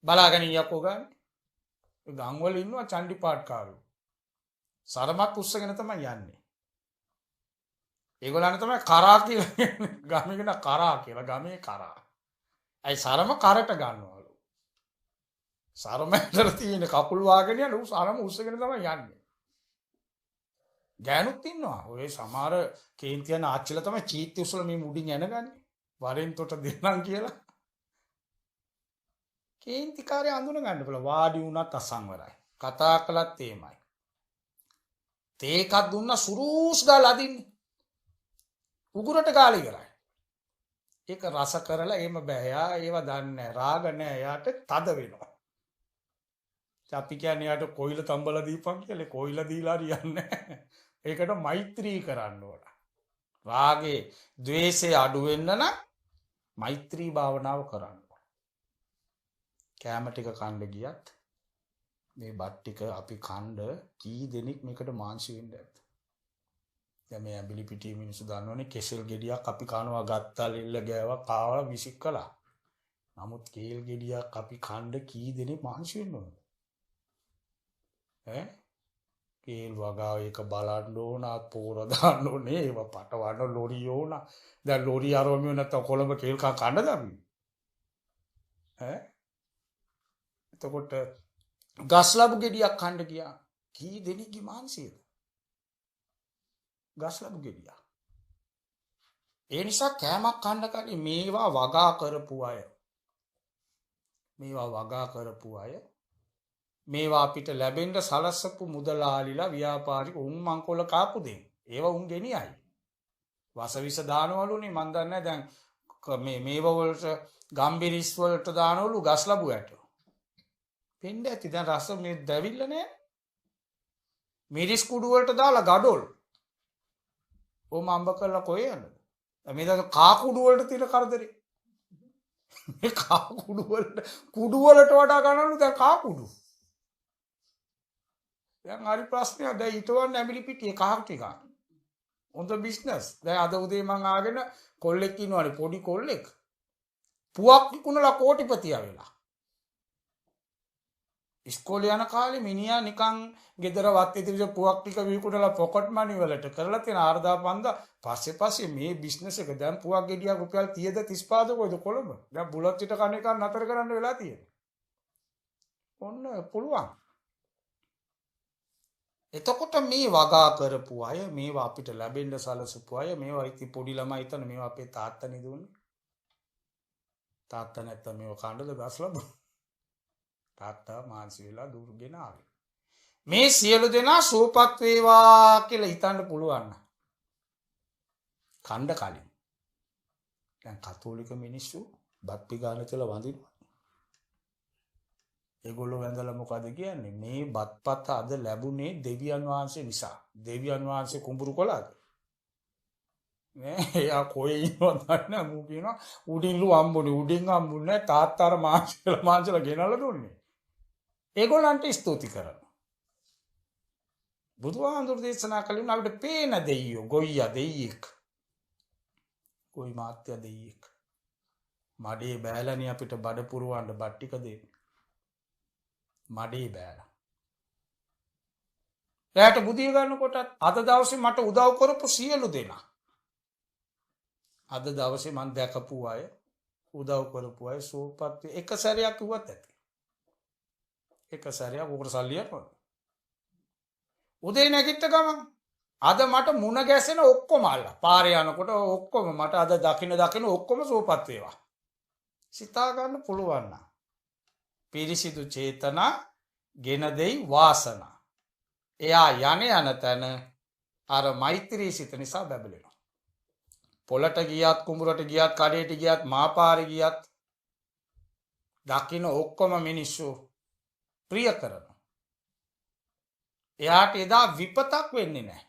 බලාගෙන යකෝ ගන්න. ගංවල ඉන්නවා චණ්ඩිපාට්කාරයෝ. සරමත් උස්සගෙන තමයි යන්නේ. ඒගොල්ලන් තමයි කරා කියලා ගමේ කෙනා කරා කියලා ගමේ කරා. අයි සරම කරට ගන්නවලු. සරම ඇතුළේ තියෙන කකුල් වාගෙන යන උ සරම උස්සගෙන තමයි යන්නේ. ගෑනුත් ඉන්නවා. ඔය සමහර කේන්තියන ආච්චිලා තමයි චීත්ති උස්සලා මේ මුඩින් යනගන්නේ. වරෙන් තොට දෙන්නම් කියලා. කේන්තිකාරය අඳුන ගන්න බල වාඩි වුණත් අසංවරයි. කතා කළත් එහෙමයි. තේකක් දුන්න සුරූස් ගාලා අදින්නේ. උගුරට ගාලා ඉවරයි. ඒක රස කරලා එහෙම බෑ. යා ඒව දන්නේ නැහැ. රාග නැහැ. යාට තද වෙනවා. අපි කියන්නේ යාට කොයිල තම්බලා දීපන් කියලා. කොයිල දීලා හරියන්නේ නැහැ. ඒකට මෛත්‍රී කරන්න ඕන. රාගේ, ద్వේෂේ අඩු වෙන්න නම් මෛත්‍රී භාවනාව කරන්න. කැම ටික කන්න ගියත් මේ බත් ටික අපි කන්න කී දෙනෙක් මේකට මාංශ වෙන්න ඇද්ද? දැන් මේ ඇඹිලි පිටියේ මිනිස්සු දන්නවනේ කෙසෙල් ගෙඩියක් අපි කනවා ගත්තා ලෙල්ල ගෑවා කාවලා විසික් කළා. නමුත් කේල් ගෙඩියක් අපි කන්න කී දෙනෙක් මාංශ වෙන්න ඕනද? ඈ කේල් වගාව එක බලන්න ඕන පෝර දාන්න ඕනේ ඒව පටවන්න ලොරි ඕන. දැන් ලොරි ආරෝමිය නැත්නම් කොළඹ කේල් කන්නද අපි? ඈ එතකොට ගස්ලබු ගෙඩියක් කන්න ගියා. කී දෙනෙක්ගේ මානසිකද? ගස්ලබු ගෙඩියක්. ඒ නිසා කෑමක් කන්න කලින් මේවා වගා කරපු අය. මේවා අපිට ලැබෙන්න සලස්සපු මුදලාලිලා ව්‍යාපාරික උන් මංකොල්ල කාපු දෙන්. ඒවා උන් ගෙනියයි. වසවිස දානවලුනේ මන් දන්නේ දැන් මේව වලට ගම්බිරිස් වලට දානවලු ගස්ලබු ඇට. පෙන්න ඇති දැන් රස මේ දැවිල්ල නෑ. මිරිස් කුඩු වලට දාලා ගඩොල්. ඕම අම්බ කරලා කොහේ යන්නද? මේ දැන් කා කුඩු වලට තියෙන කරදරේ. මේ කා කුඩු වලට වඩා ගන්නලු දැන් කා කුඩු. දැන් හරි ප්‍රශ්නයක්. දැන් ඊටවන් ඇඹිලි පිටියේ කා ටික. හොඳ බිස්නස්. දැන් අද උදේ මං ආගෙන කොල්ලෙක් ඉන්නවනේ පොඩි කොල්ලෙක්. පුවක් විකුණලා කෝටිපතියා වෙලා. ඉස්කෝලේ යන කාලේ මිනිහා නිකන් ගෙදර වත් ඉදිරියට පුවක් ටික විකුණලා පොකට් මනි වලට කරලා තියෙන 4500 පස්සේ මේ බිස්නස් එක දැන් පුවක් ගෙඩියක් රුපියල් 30ද 35ද කොයිද කොළඹ දැන් බුලත් පිට කන එක නතර කරන්න වෙලා තියෙන්නේ. ඔන්න පුළුවන්. එතකොට මේ වගා කරපු අය මේවා අපිට ලැබෙන්න සලසපු අය මේවා ඉති පොඩි ළමයි හිතන මේවා අපේ තාත්තනේ දුන්නේ. තාත්තා නැත්තම් මේවා කන්නද ගස්ලබු? තාත්තා මානසි වෙලා දුර්ගෙන ආවේ. මේ සියලු දෙනා සූපත් වේවා කියලා හිතන්න පුළුවන්. කණ්ඩ කලින්. දැන් කතෝලික මිනිස්සු බත් පිගාන තියලා වඳිනවා. ඒගොල්ලෝ වැඳලා මොකද කියන්නේ? මේ බත්පත් අද ලැබුණේ දෙවියන් වහන්සේ නිසා. දෙවියන් වහන්සේ කුඹුරු කළාද? නෑ එයා කොහේ ඉන්නවද නැහැ මූ කියනවා උඩින්ලු හම්බුනේ උඩින් හම්බුනේ තාත්තාර මාංශල ගෙනල්ලා දුන්නේ. ඒගොල්ලන්ට ස්තුති කරනවා. බුදුහාමුදුරු දේශනා කළේ අපිට පේන දෙයියෝ ගොයියා දෙයියෙක්. කොයි මාත්‍ය දෙයියෙක්. මඩේ බෑලනේ අපිට බඩ පුරවන්න බත් ටික දෙන්නේ. මඩේ බෑලා. එයාට බුදිය ගන්නකොට අද දවසේ මට උදව් කරපු සියලු දෙනා. අද දවසේ මම දැකපු අය උදව් කරපු අය සෝපත් එක සැරයක් කිව්වත් ඇති. එක සැරයක් උකට සල්ලියක් වුණා. උදේ නැගිට ගමන් අද මට මුණ ගැසෙන ඔක්කොම අල්ලා පාරේ යනකොට ඔක්කොම මට අද දකින්න ඔක්කොම සෝපත් වේවා. සිතා ගන්න පුළුවන් නම් පිරිසිදු චේතනා ගෙන දෙයි වාසනා. එයා යන තැන අර මෛත්‍රී සිත නිසා බැබලෙනවා. පොළට ගියත් කුඹුරට ගියත් කඩේට ගියත් මාපාරේ ගියත් දකින්න ඔක්කොම මිනිස්සු ප්‍රිය කරනවා. එයාට එදා විපතක් වෙන්නේ නැහැ.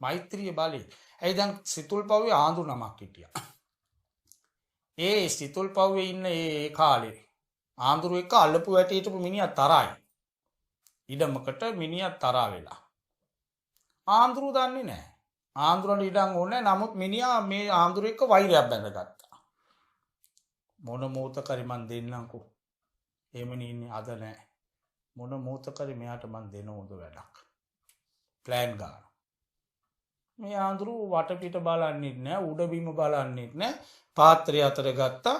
මෛත්‍රිය බලය. ඇයි දැන් සිතුල්පව්වේ ආඳු නමක් හිටියා. ඒ සිතුල්පව්වේ ඉන්න ඒ කාලේ ආඳුරු එක අල්ලපු වැටි හිටපු මිනිහා තරයි. ඉඩමකට මිනිහා තරහ වෙලා. ආඳුරු දන්නේ නැහැ. ආඳුරට ඉඩම් ඕනේ නමුත් මිනිහා මේ ආඳුරු එක්ක වෛරයක් බැඳගත්තා. මොන මොහොතකරි මන් දෙන්නම්කෝ. එමනේ ඉන්නේ අද නැහැ. මොන මොහොතකරි මෙයාට මන් දෙන උද වැඩක්. ප්ලෑන් ගන්න. මේ ආඳුරු වටපිට බලන්නේ නැහැ, උඩ බිම බලන්නේ නැහැ. පාත්‍රය අතර ගත්තා.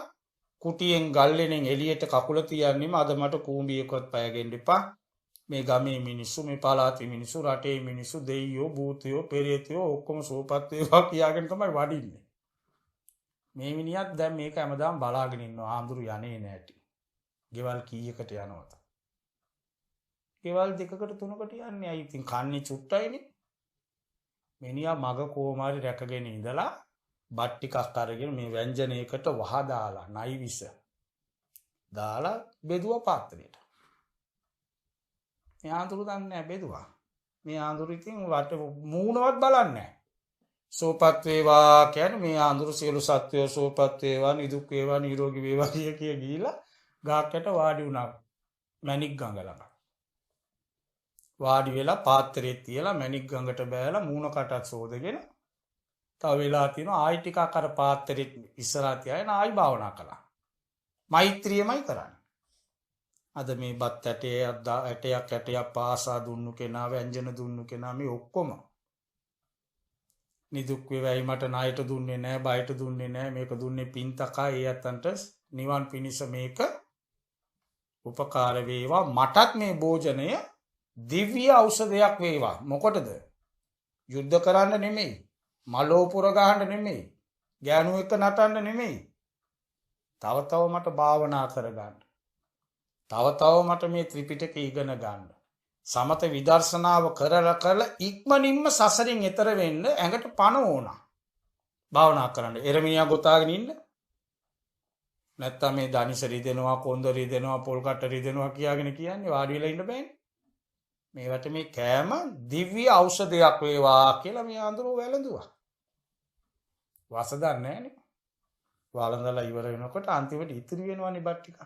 කුටියෙන් ගල්ලෙනෙන් එළියට කකුල තියන්නෙම අද මට කූඹියකවත් පයගෙන්න එපා. මේ ගමේ මිනිස්සු මේ පළාතේ මිනිස්සු රටේ මිනිස්සු දෙයියෝ භූතයෝ පෙරේතයෝ ඔක්කොම සෝපත් වේවා කියාගෙන තමයි වඩින්නේ. මේ මිනිහත් දැන් මේක හැමදාම බලාගෙන ඉන්නවා ආඳුරු යන්නේ නැටි. ගෙවල් කීයකට යනවද? ගෙවල් දෙකකට තුනකට යන්නේ. අයි ඉතින් කන්නේ චුට්ටයිනේ. මිනිහා මග කොමාරි රැකගෙන ඉඳලා බත් ටිකක් අරගෙන මේ ව්‍යංජනයකට වහ දාලා නයි විස දාලා බෙදුවා පාත්‍රයට. මේ ආඳුරු දන්නේ නැහැ බෙදුවා. මේ ආඳුරු ඉතින් වට මූණවත් බලන්නේ නැහැ. සෝපත් වේවා කියන්නේ මේ ආඳුරු සියලු සත්වයෝ සෝපත් වේවා නිදුක් වේවා නිරෝගී වේවා කිය ගිහිලා ගාකට වාඩි වුණා. මැණික් ගඟ ළඟ. වාඩි වෙලා පාත්‍රයේ තියලා මැණික් ගඟට බෑලා මූණ කටත් සෝදගෙන තව වෙලා තියෙනවා ආයි ටිකක් අර පාත්‍රෙත් ඉස්සරහා තියාගෙන ආයි භාවනා කළා. මෛත්‍රියමයි කරන්නේ. අද මේ බත් ඇටයක් පාසා දුන්නු කෙනා ව්‍යංජන දුන්නු කෙනා මේ ඔක්කොම නිදුක් වේවයි මට ණයට දුන්නේ නැහැ බයට දුන්නේ නැහැ මේක දුන්නේ පින්තකා ඒ අතන්ට නිවන් පිණිස මේක උපකාර වේවා මටත් මේ භෝජනය දිව්‍ය ඖෂධයක් වේවා. මොකටද? යුද්ධ කරන්න නෙමෙයි, මලෝපුර ගහන්න නෙමෙයි, ගෑනු එක්ක නටන්න නෙමෙයි. තව මට භාවනා කරගන්න. තව මට මේ ත්‍රිපිටකය ඉගෙන ගන්න. සමත විදර්ශනාව කරලා ඉක්මනින්ම සසරින් එතර වෙන්න ඇඟට පණ ඕන. භාවනා කරන්න. එරමිනියා ගොතාගෙන ඉන්න. නැත්තම් මේ දනිස රිදෙනවා, කොන්ද රිදෙනවා, පොල් කට්ට රිදෙනවා කියාගෙන කියන්නේ වාඩි වෙලා ඉන්න බෑනේ. මේවට මේ කෑම දිව්‍ය ඖෂධයක් වේවා කියලා මේ ආඳුරු වැළඳුවා. වාස දන්නේ නැහනේ. වළඳලා ඉවර වෙනකොට අන්තිමට ඉතුරු වෙනවනේ බත් ටික.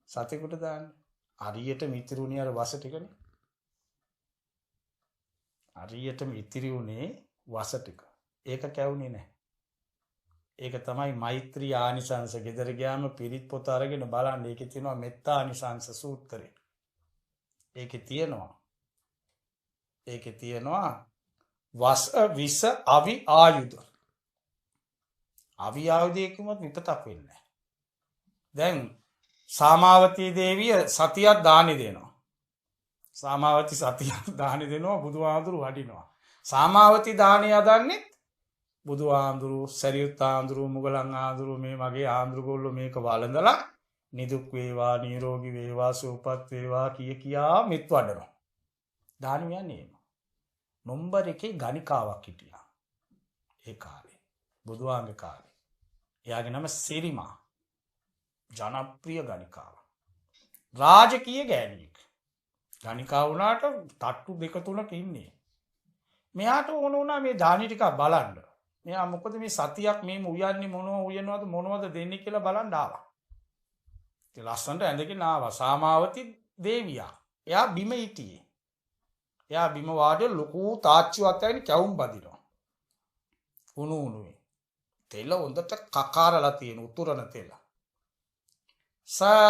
සතෙකුට දාන්න. හරියට මිතිරුණේ අර වස ටිකනේ. හරියට මිතිරි උනේ වස ටික. ඒක කැවුනේ නැහැ. ඒක තමයි මෛත්‍රී ආනිසංස. ගෙදර ගියාම පිරිත් පොත අරගෙන බලන්න. ඒකේ තියෙනවා මෙත්තා ආනිසංස සූත්‍රය. ඒකේ තියෙනවා වස විස අවි ආයුධ. අවි ආයුධයකමත් විපතක් වෙන්නේ නැහැ. දැන් සාමාවතී දේවිය සතියක් දානි දෙනවා. සාමාවතී සතියක් දානි දෙනවා බුදුහාඳුරු වඩිනවා. සාමාවතී දානි යදන්නේ බුදුහාඳුරු සරියුත් ආඳුරු මුගලන් ආඳුරු මේ මගේ ආඳුරු ගොල්ලෝ මේක වළඳලා නිදුක් වේවා නිරෝගී වේවා සුවපත් වේවා කියා මෙත් වඩනවා. දානි යන්නේ. නම්බර් 1 ගණිකාවක් හිටියා. ඒ කාලේ. බුදුහාමගේ කාලේ. එයාගේ නම සිරිමා. ජනප්‍රිය ගණිකාව. රාජකීය ගෑණියෙක්. ගණිකා වුණාට තට්ටු 2-3ක ඉන්නේ. මෙයාට ඕන වුණා මේ ධානි ටික බලන්න. මෙයා මොකද මේ සතියක් මේම උයන්නේ මොනවද දෙන්නේ කියලා බලන්න ආවා. ඒ ලස්සනට ඇඳගෙන ආවා සාමාවති දේවියා. එයා බිම හිටියේ. එයා බිම වාඩි ලොකු තාච්චියක් අයින කැවුම් බදිනවා. උණුවේ. තෙල හොඳට කකාරලා තියෙන උතුරන තෙල.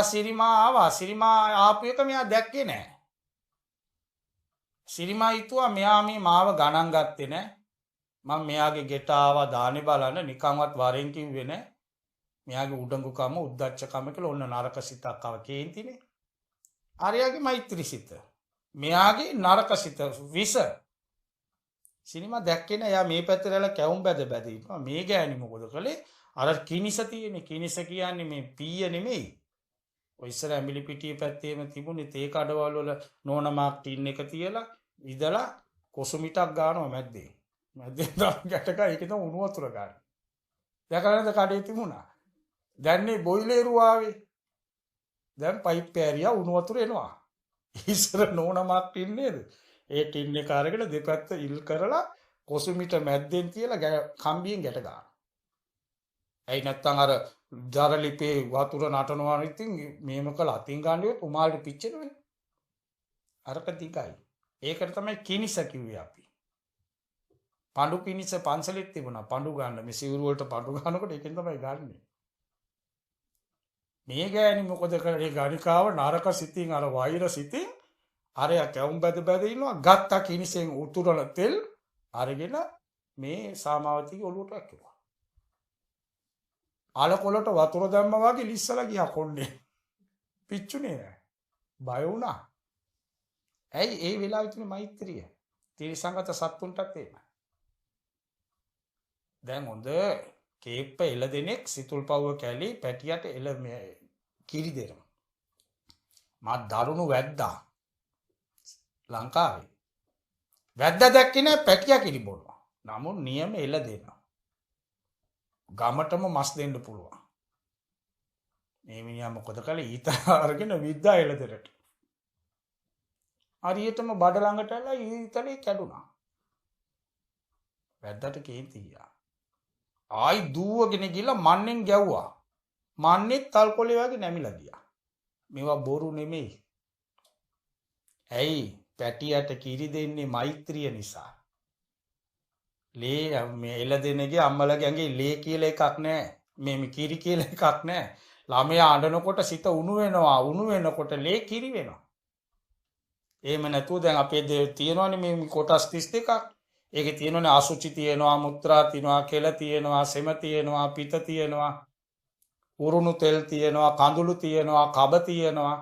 සිරිමා ආවා. සිරිමා ආපු එක මෙයා දැක්කේ නෑ. සිරිමා හිතුවා මෙයා මේ මාව ගණන් ගත්තේ නෑ. මම මෙයාගේ ගෙට ආවා දානේ බලන්න නිකන්වත් වරෙන් කිව්වේ නෑ. මෙයාගේ උඩඟුකම උද්දච්චකම කියලා ඔන්න නරක සිතක් ආව කේන්තිනේ. ආර්යගේ මෛත්‍රී සිත. මෙයාගේ නරක සිත විස. සිරිමා දැක්කේ නෑ. යා මේ පැත්තට කැවුම් බැද ඉන්නවා. මේ ගෑණි මොකද කළේ? අර කිනිස තියෙන්නේ. කිනිස කියන්නේ මේ පීය නෙමෙයි. ඔය ඉස්සර ඇඹිලි පිටියේ පැත්තේම තිබුණේ තේ කඩවල වල නෝනමාක් ටින් එක තියලා ඉදලා කොසුමිටක් ගන්නවා මැද්දේ. මැද්දෙන් ගැටක ඒකේ තම උණු වතුර ගන්න. දැකලා නැද කඩේ තිබුණා. දැන් මේ බොයිලර් ආවේ. දැන් පයිප් ඇරියා උණු වතුර එනවා. ඉස්සර නෝනමාක් ටින් නේද? ඒ ටින් එක අරගෙන දෙපැත්ත ඉල් කරලා කොසුමිට මැද්දෙන් තියලා කම්බියෙන් ගැට ගන්නවා. ඇයි නැත්තම් අර දරලිපේ වතුර නටනවා ඉතින් මේම කළ අතින් ගන්නවෙත් උමාලට පිච්චෙනවනේ. අරක දිගයි. ඒකට තමයි කිනිස කිව්වේ අපි. පඳු කිනිස පන්සලෙත් තිබුණා. පඳු ගන්න මේ සිවුරු වලට පඳු ගන්නකොට ඒකෙන් තමයි ගන්නෙ. මේ ගෑණි මොකද කරේ? ගණිකාව නරක සිතින් අර වෛර සිතින් අරය කැවුම් බැද ඉන්නවා. ගත්තා කිනිසෙන් උතුරන තෙල් අරගෙන මේ සාමාවතිගේ ඔලුවට වැක්කුවා. අලකොලට වතුර දැම්ම වගේ ලිස්සලා ගියා කොණ්ඩේ. පිච්චුනේ නෑ. බය වුණා. ඇයි ඒ වෙලාවේ තියෙන මෛත්‍රිය? තිරිසංගත සත්තුන්ටත් එහෙම. දැන් හොඳ කේප්ප එළ දෙනෙක් සිතුල් පවුව කැලි පැටියට එළ කිරි දෙනවා. මා දරුණු වැද්දා. ලංකාවේ. වැද්දා දැක්කේ නෑ පැටියා කිරි බොනවා. නමුත් නියම එළ දෙනවා. ගමටම මස් දෙන්න පුළුවන්. මේ මිනිහා මොකද කළේ? ඊත අරගෙන විද්දා එළදෙරට. හරියටම බඩ ළඟට ඇවිල්ලා ඊතලේ කැඩුනා. වැද්දාට කේන්ති ගියා. ආයි දුවගෙන ගිහලා මන්නෙන් ගැව්වා. මන්නේ තල්කොලේ වගේ නැමිලා ගියා. මේවා බොරු නෙමෙයි. ඇයි පැටියට කිරි දෙන්නේ මෛත්‍රිය නිසා. ලේ මේ එළදෙනගේ අම්මලගේ ඇඟේ ලේ කියලා එකක් නැහැ. මේ කිරි කියලා එකක් නැහැ. ළමයා අඬනකොට සිත උණු වෙනවා. උණු වෙනකොට ලේ කිරි වෙනවා. එහෙම නැතුව දැන් අපේ තියෙනවානේ මේ කොටස් 32ක්. ඒකේ තියෙනවානේ අසුචි තියෙනවා, මුත්‍රා තියෙනවා, කෙල තියෙනවා, සෙම තියෙනවා, පිත තියෙනවා, උරුණු තෙල් තියෙනවා, කඳුළු තියෙනවා, කබ තියෙනවා.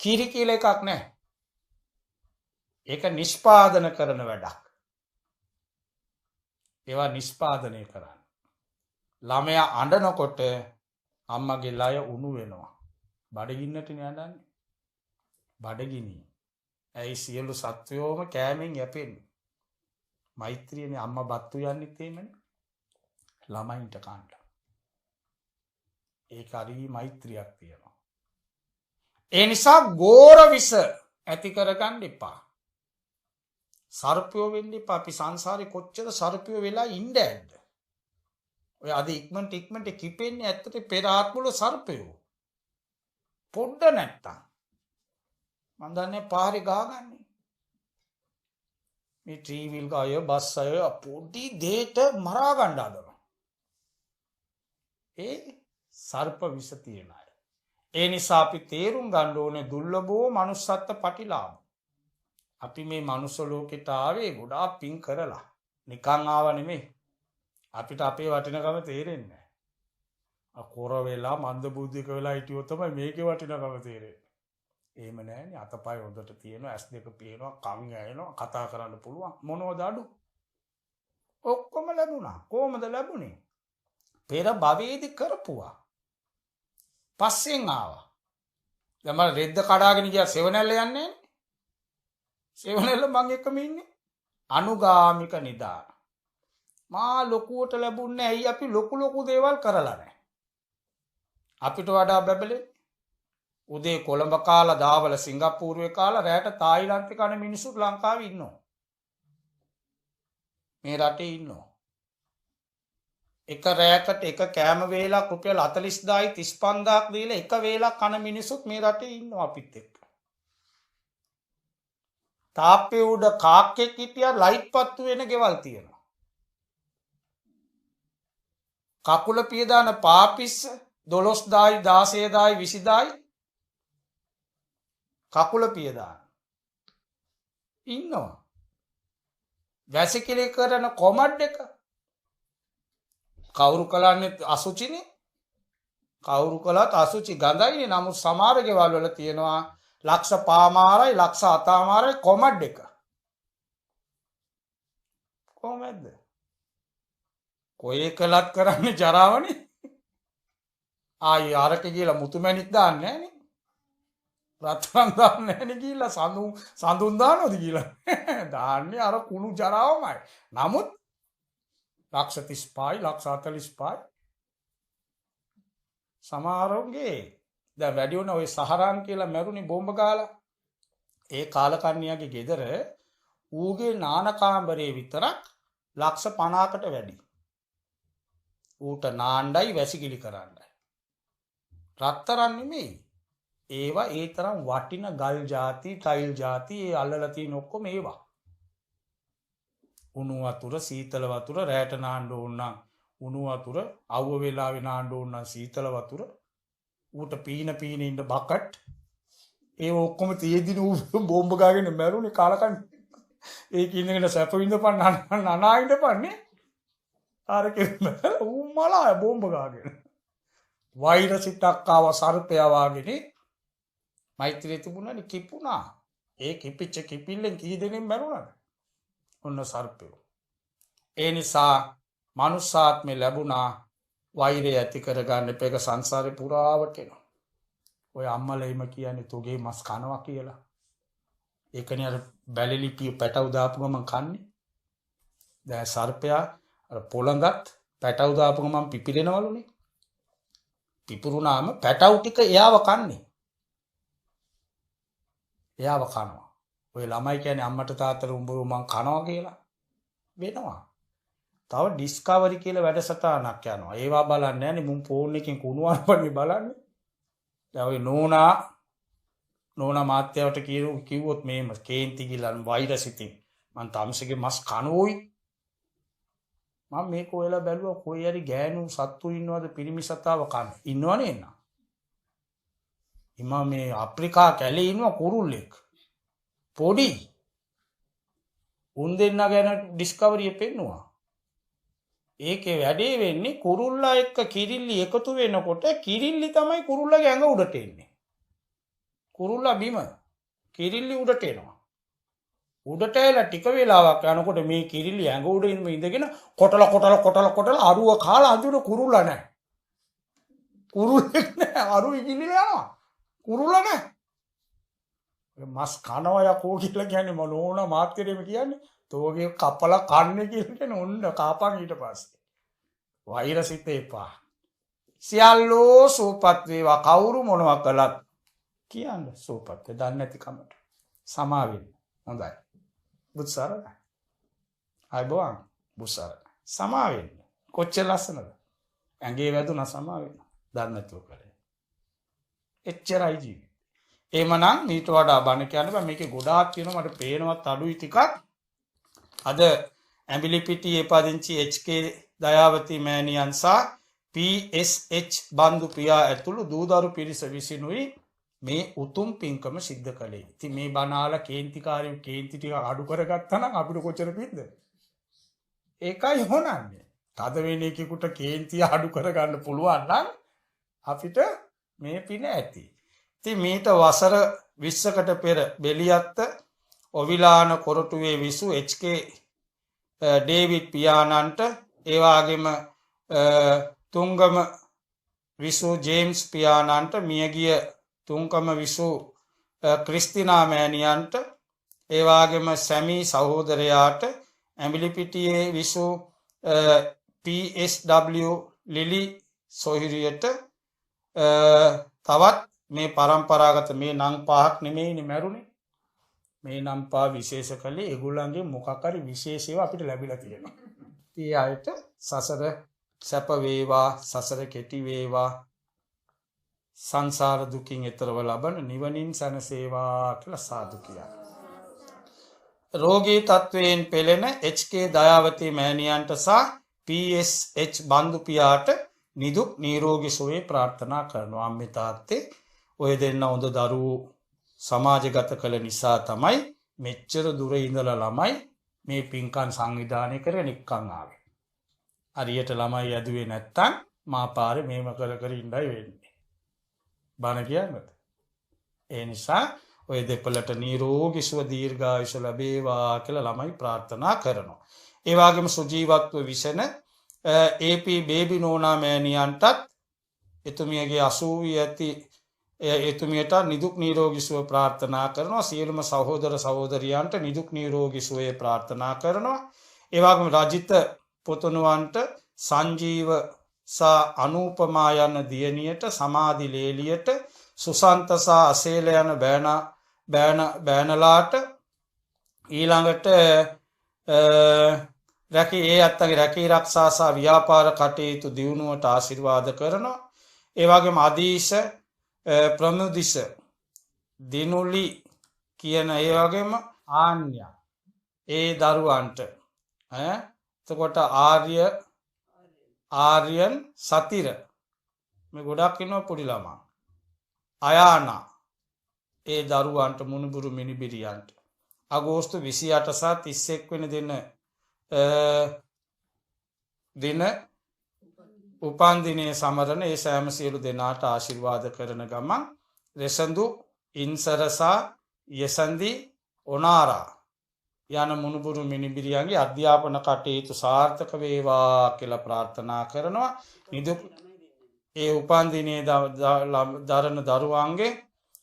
කිරි කියලා එකක් නැහැ. ඒක නිෂ්පාදන කරන වැඩක්. ඒවා නිෂ්පාදනය කරන්න. ළමයා අඬනකොට අම්මගේ ලය උණු වෙනවා. බඩගින්නට නෑදන්නේ. බඩගිනි. ඇයි සියලු සත්වයෝම කෑමෙන් යැපෙන්නේ. මෛත්‍රියනේ අම්මා බත්තු යන්නෙත් එහෙමනේ. ළමයින්ට කාණ්ඩ. ඒක හරි මෛත්‍රියක් තියෙනවා. ඒ නිසා ගෝර විස ඇති කරගන්න එපා. සර්පයෝ වෙන්න එපා. අපි සංසාරේ කොච්චර සර්පයෝ වෙලා ඉන්න ඇද්ද? ඔය අද ඉක්මනට කිපෙන්නේ ඇත්තට පෙර ආත්මවල සර්පයෝ. පොඩ්ඩ නැත්තම්. මන් දන්නේ පාරේ ගහගන්නේ. මේ ට්‍රීවිල් ගාය බස් අය පොඩි දෙයට මරා ගන්න හදනවා. ඒ සර්ප විස තියන අය. ඒ නිසා අපි තේරුම් ගන්න ඕනේ දුර්ලභෝ manussත්ත්ව පටිලාභ. අපි මේ මනුස්ස ලෝකෙට ආවේ ගොඩාක් පින් කරලා. නිකන් ආව නෙමෙයි. අපිට අපේ වටිනකම තේරෙන්නේ නැහැ. අකොර වෙලා මන්ද බුද්ධික වෙලා හිටියොත් තමයි මේකේ වටිනකම තේරෙන්නේ. එහෙම නැහැනේ. අතපය හොඳට තියෙනවා, ඇස් දෙක පේනවා, කන් ඇහෙනවා, කතා කරන්න පුළුවන්. මොනවද අඩු? ඔක්කොම ලැබුණා. කොහමද ලැබුණේ? පෙර භවයේදී කරපුවා. පස්සෙන් ආවා. දැන් මම රෙද්ද කඩාගෙන ගියා සෙවණැල්ල යන්නේ නැහැ. සෙවණැල්ල මං එක්කම ඉන්නේ. අනුගාමික නිදාන. මා ලොකුවට ලැබුණේ ඇයි අපි ලොකු දේවල් කරලා නැහැ. අපිට වඩා බබලේ උදේ කොළඹ කාලා දාවල සිංගප්පූරුවේ කාලා රැට තායිලන්තේ කන මිනිස්සු ලංකාවේ ඉන්නවා. මේ රටේ ඉන්නවා. එක රැයකට එක කෑම වේලක් රුපියල් 40000යි 35000ක් දීලා එක වේලක් කන මිනිස්සුත් මේ රටේ ඉන්නවා අපිත් එක්ක. තාප්පේ උඩ කාක්කෙක් හිටියා ලයිට් පත්තු වෙන ගෙවල් තියෙනවා. කකුල පියදාන පාපිස්ස 12000යි 16000යි 20000යි කකුල පියදාන ඉන්නවා. වැසිකිලි කරන කොමඩ් එක කවුරු කලන්නේ අසුචිනේ. කවුරු කළත් අසුචි ගඳයිනේ. නමුත් සමහර ගෙවල් වල තියෙනවා ලක්ෂ පාමාරයි ලක්ෂ අතාමාරයි කොමඩ් එක. කොහොමද? කොයි කළත් කරන්නේ ජරාවනේ. ආයි අරක කියලා මුතුමැණික් දාන්නේ නැහනේ. රත්තරන් දාන්නේ නැහනේ කියලා සඳුන් දානවද කියලා. දාන්නේ අර කුණු ජරාවමයි. නමුත් ලක්ෂ 35යි ලක්ෂ 45යි සමහරවගේ දැන් වැඩි වුණ ඔය සහරාන් කියලා මැරුණේ බෝම්බ ගාලා. ඒ කාලකන්ණියාගේ ගෙදර ඌගේ නාන කාමරේ විතරක් ලක්ෂ 50කට වැඩි. ඌට නාණ්ඩයි වැසිකිලි කරන්නයි. රත්තරන් නෙමෙයි. ඒවා ඒ තරම් වටින ගල් ಜಾති, ටයිල් ಜಾති ඒ අල්ලලා තියෙන ඔක්කොම ඒවා. උණු වතුර, සීතල වතුර, රැට නාන්න ඕන නම් උණු වතුර, අවුව වෙලාවේ නාන්න ඕන නම් සීතල වතුර, ඌට පීන ඉන්න බකට් ඒ ඔක්කොම තියෙදින ඌ බෝම්බ ගාගෙන මැරුණේ කාලකන්. ඒක ඉඳගෙන සැප විඳපන් අනා ඉඳපන්නේ. අර කෙම ඌ මලා බෝම්බ ගාගෙන. වෛරසිටක් ආව සර්පයා වාගේ මෛත්‍රිය තිබුණානේ කිපුණා. ඒ කිපිච්ච කිපිල්ලෙන් කී දෙනෙක් මැරුණාද? ඔන්න සර්පය. ඒ නිසා මනුස්සාත්මේ ලැබුණා වෛරය ඇති කරගන්න එපා. ඒක සංසාරේ පුරාවට එනවා. ඔය අම්මලෙයිම කියන්නේ තෝගේ මස් කනවා කියලා. ඒකනේ අර බැලලි පැටව දාපු ගමන් කන්නේ. දැන් සර්පයා අර පොළඟත් පැටව දාපු ගමන් පිපිරෙනවලුනේ. පිපුරුනාම පැටව ටික එයාව කන්නේ. එයාව කනවා. ඔය ළමයි කියන්නේ අම්මට තාත්තට උඹ මං කනවා කියලා වෙනවා. තව ඩිස්කවරි කියලා වැඩසටහනක් යනවා. ඒවා බලන්නේ නැහනේ. මුන් ෆෝන් එකෙන් කුණුවarpන්නේ බලන්නේ. දැන් ඔය නෝනා මාත්‍යාවට කිව්වොත් මේම කේන්ති කියලා වෛරස් ඉතින් මං තාමසගේ මස් කනෝයි. මම මේක ඔයලා බැලුවා කොයි හරි ගෑනු සත්තු ඉන්නවද පිරිමි සතාව කන. ඉන්නවනේ එන්න. ඉමා මේ අප්‍රිකා කැලේ ඉන්නවා කුරුල්ලෙක්. පොඩි උන් දෙන්න ගැන ඩිස්කවරි පෙන්නවා. ඒකේ වැඩේ වෙන්නේ කුරුල්ලා එක්ක කිරිල්ලි එකතු වෙනකොට කිරිල්ලි තමයි කුරුල්ලාගේ ඇඟ උඩට එන්නේ. කුරුල්ලා බිම කිරිල්ලි උඩට එනවා. උඩට ඇවිල්ලා ටික වෙලාවක් යනකොට මේ කිරිල්ලි ඇඟ උඩ ඉඳගෙන කොටල අරුව කාලා අඳුර කුරුල්ලා නැහැ. කුරුල්ලෙක් නැහැ. අරුව ඉගිලිලා යනවා. කුරුල්ලා නැහැ. මස් කනවා යකෝ කියලා කියන්නේ මොනෝන මාත්‍යෙම කියන්නේ තෝගේ කපල කන්නේ කියලා කියන ඔන්න කාපන් ඊට පස්සේ වෛරසිත එපා සියල්ලෝ සූපත් වේවා කවුරු මොනවා කළත් කියන්න සූපත් දන්නේ නැති කමට සමාවෙන්න හොඳයි බුත්සාරයි අයබෝන් බුත්සාරයි සමාවෙන්න කොච්චර ලස්සනද ඇඟේ වැදුනා සමාවෙන්න දන්නේ නැතුව කලේ එච්චරයි ජීවිතේ. එහෙමනම් ඊට වඩා බණ කියන්න බෑ. මේකේ ගොඩාක් තියෙනවා මට පේනවත් අඩුයි ටිකක්. අද ඇඹිලිපිටියේ පදිංචි HK දයාවති මෑණියන් සහ PSH බන්දු පියා ඇතුළු දූදරු පිරිස විසිනුයි මේ උතුම් පින්කම සිද්ධ කළේ. ඉතින් මේ බණාලා කේන්තිකාරයෝ කේන්ති ටික අඩු කරගත්තා නම් අපිට කොච්චර පින්ද? ඒකයි හොනන්නේ. තද වෙන එකෙකුට කේන්තිය අඩු කරගන්න පුළුවන් නම් අපිට මේ පින ඇති. ඉතින් මීට වසර 20කට පෙර බෙලියත්ත ඔවිලාන කොරටුවේ විසු HK ඩේවිඩ් පියාණන්ට ඒ වගේම තුංගම විසු ජේම්ස් පියාණන්ට මියගිය තුංගම විසු ක්‍රිස්තිනා මෑණියන්ට ඒ වගේම සැමි සහෝදරයාට ඇඹිලිපිටියේ විසු PSW ලිලි සොහිරියට තවත් මේ පරම්පරාගත මේ නම් පහක් නෙමෙයිනේ මැරුණේ. මේ නම් පහ විශේෂ කළේ ඒගොල්ලන්ගේ මොකක් හරි විශේෂේව අපිට ලැබිලා තියෙනවා. ඒ අයට සසර සැප වේවා, සසර කෙටි වේවා, සංසාර දුකින් එතරව ලබන නිවනින් සැනසේවා කියලා සාදු කියනවා. රෝගී තත්වයෙන් පෙළෙන HK දයාවතී මෑණියන්ට සහ PSH බන්දු පියාට නිදුක් නිරෝගී සුවය ප්‍රාර්ථනා කරනවා. අම්මේ තාත්තේ ඔය දෙන්න හොඳ දරුවෝ සමාජගත කළ නිසා තමයි මෙච්චර දුර ඉඳලා ළමයි මේ පින්කම් සංවිධානය කරගෙන එක්කන් ආවේ. හරියට ළමයි ඇදුවේ නැත්තම් මා පාරේ මේව කර කර ඉඳයි වෙන්නේ. බණ කියන්නද? ඒ නිසා ඔය දෙපළට නිරෝගී සුව දීර්ඝායුෂ ලැබේවා කියලා ළමයි ප්‍රාර්ථනා කරනවා. ඒ වගේම සුජීවත්ව විසෙන AP බේබි නෝනා මෑණියන්ටත් එතුමියගේ 80 ඇති එතුමියට නිදුක් නිරෝගී සුව ප්‍රාර්ථනා කරනවා. සියලුම සහෝදර සහෝදරියන්ට නිදුක් නිරෝගී සුවය ප්‍රාර්ථනා කරනවා. ඒ වගේම රජිත පුතුණුවන්ට සංජීව සා අනූපමා යන දියණියට සමාධි ලේලියට සුසන්ත සා අසේල යන බෑනලාට ඊළඟට රැකී ඒ අත්තගේ රැකී ආරක්ෂා සහ ව්‍යාපාර කටයුතු දියුණුවට ආශිර්වාද කරනවා. ඒ වගේම අදීශ ප්‍රමුදිස දිනුලි කියන ඒ වගේම ආන්‍ය ඒ දරුවන්ට එතකොට ආර්යන් සතිර මේ ගොඩක් ඉන්නවා පොඩි ළමා අයානා ඒ දරුවන්ට මුණුබුරු මිනිබිරියන්ට අගෝස්තු 28 සහ 31 වෙනි දින උපන් දිනයේ සමරන ඒ සෑම සියලු දෙනාට ආශිර්වාද කරන ගමන් රෙසඳු ඉන්සරසා යසන්දි ඔනාරා යන මුණුබුරු මිනිබිරියන්ගේ අධ්‍යාපන කටයුතු සාර්ථක වේවා කියලා ප්‍රාර්ථනා කරනවා. නිදුක් ඒ උපන් දිනයේ දරන දරුවන්ගේ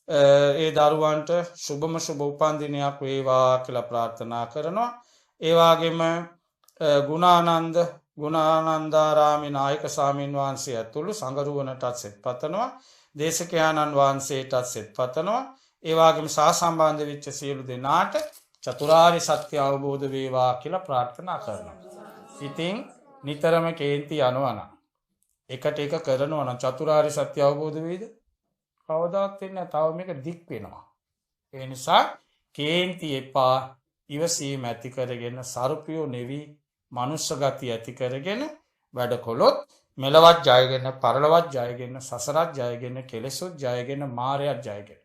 ඒ දරුවන්ට සුබම සුබ උපන් දිනයක් වේවා කියලා ප්‍රාර්ථනා කරනවා. ඒ වගේම ගුණානන්දාරාමේ නායක ස්වාමීන් වහන්සේ ඇතුළු සංගරුවනටත් සෙත් පතනවා. දේශකයාණන් වහන්සේටත් සෙත් පතනවා. ඒ වගේම සහසම්බන්ධ වෙච්ච සියලු දෙනාට චතුරාර්ය සත්‍ය අවබෝධ වේවා කියලා ප්‍රාර්ථනා කරනවා. ඉතින් නිතරම කේන්ති යනවා නම් එකට එක කරනවා නම් චතුරාර්ය සත්‍ය අවබෝධ වෙයිද? කවදාවත් වෙන්නේ නැහැ. තව මේක දික් වෙනවා. ඒ නිසා කේන්ති එපා. ඉවසීම ඇති කරගෙන සරුපියෝ නෙවි මනුෂ්‍ය ගති ඇති කරගෙන වැඩ කළොත් මෙලවත් ජයගෙන පරලවත් ජයගෙන සසරත් ජයගෙන කෙලෙසුත් ජයගෙන මායයත් ජයගෙන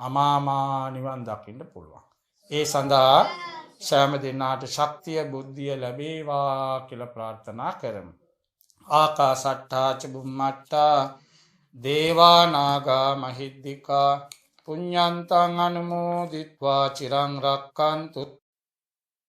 අමාමා නිවන් දකින්න පුළුවන්. ඒ සඳහා සෑම දිනාට ශක්තිය බුද්ධිය ලැබේවා කියලා ප්‍රාර්ථනා කරමු. ආකාසට්ටා ච බුම්මට්ටා දේවා නාග මහිද්దికා පුඤ්ඤන්තං අනුමෝදිත්වා චිරං රක්칸තු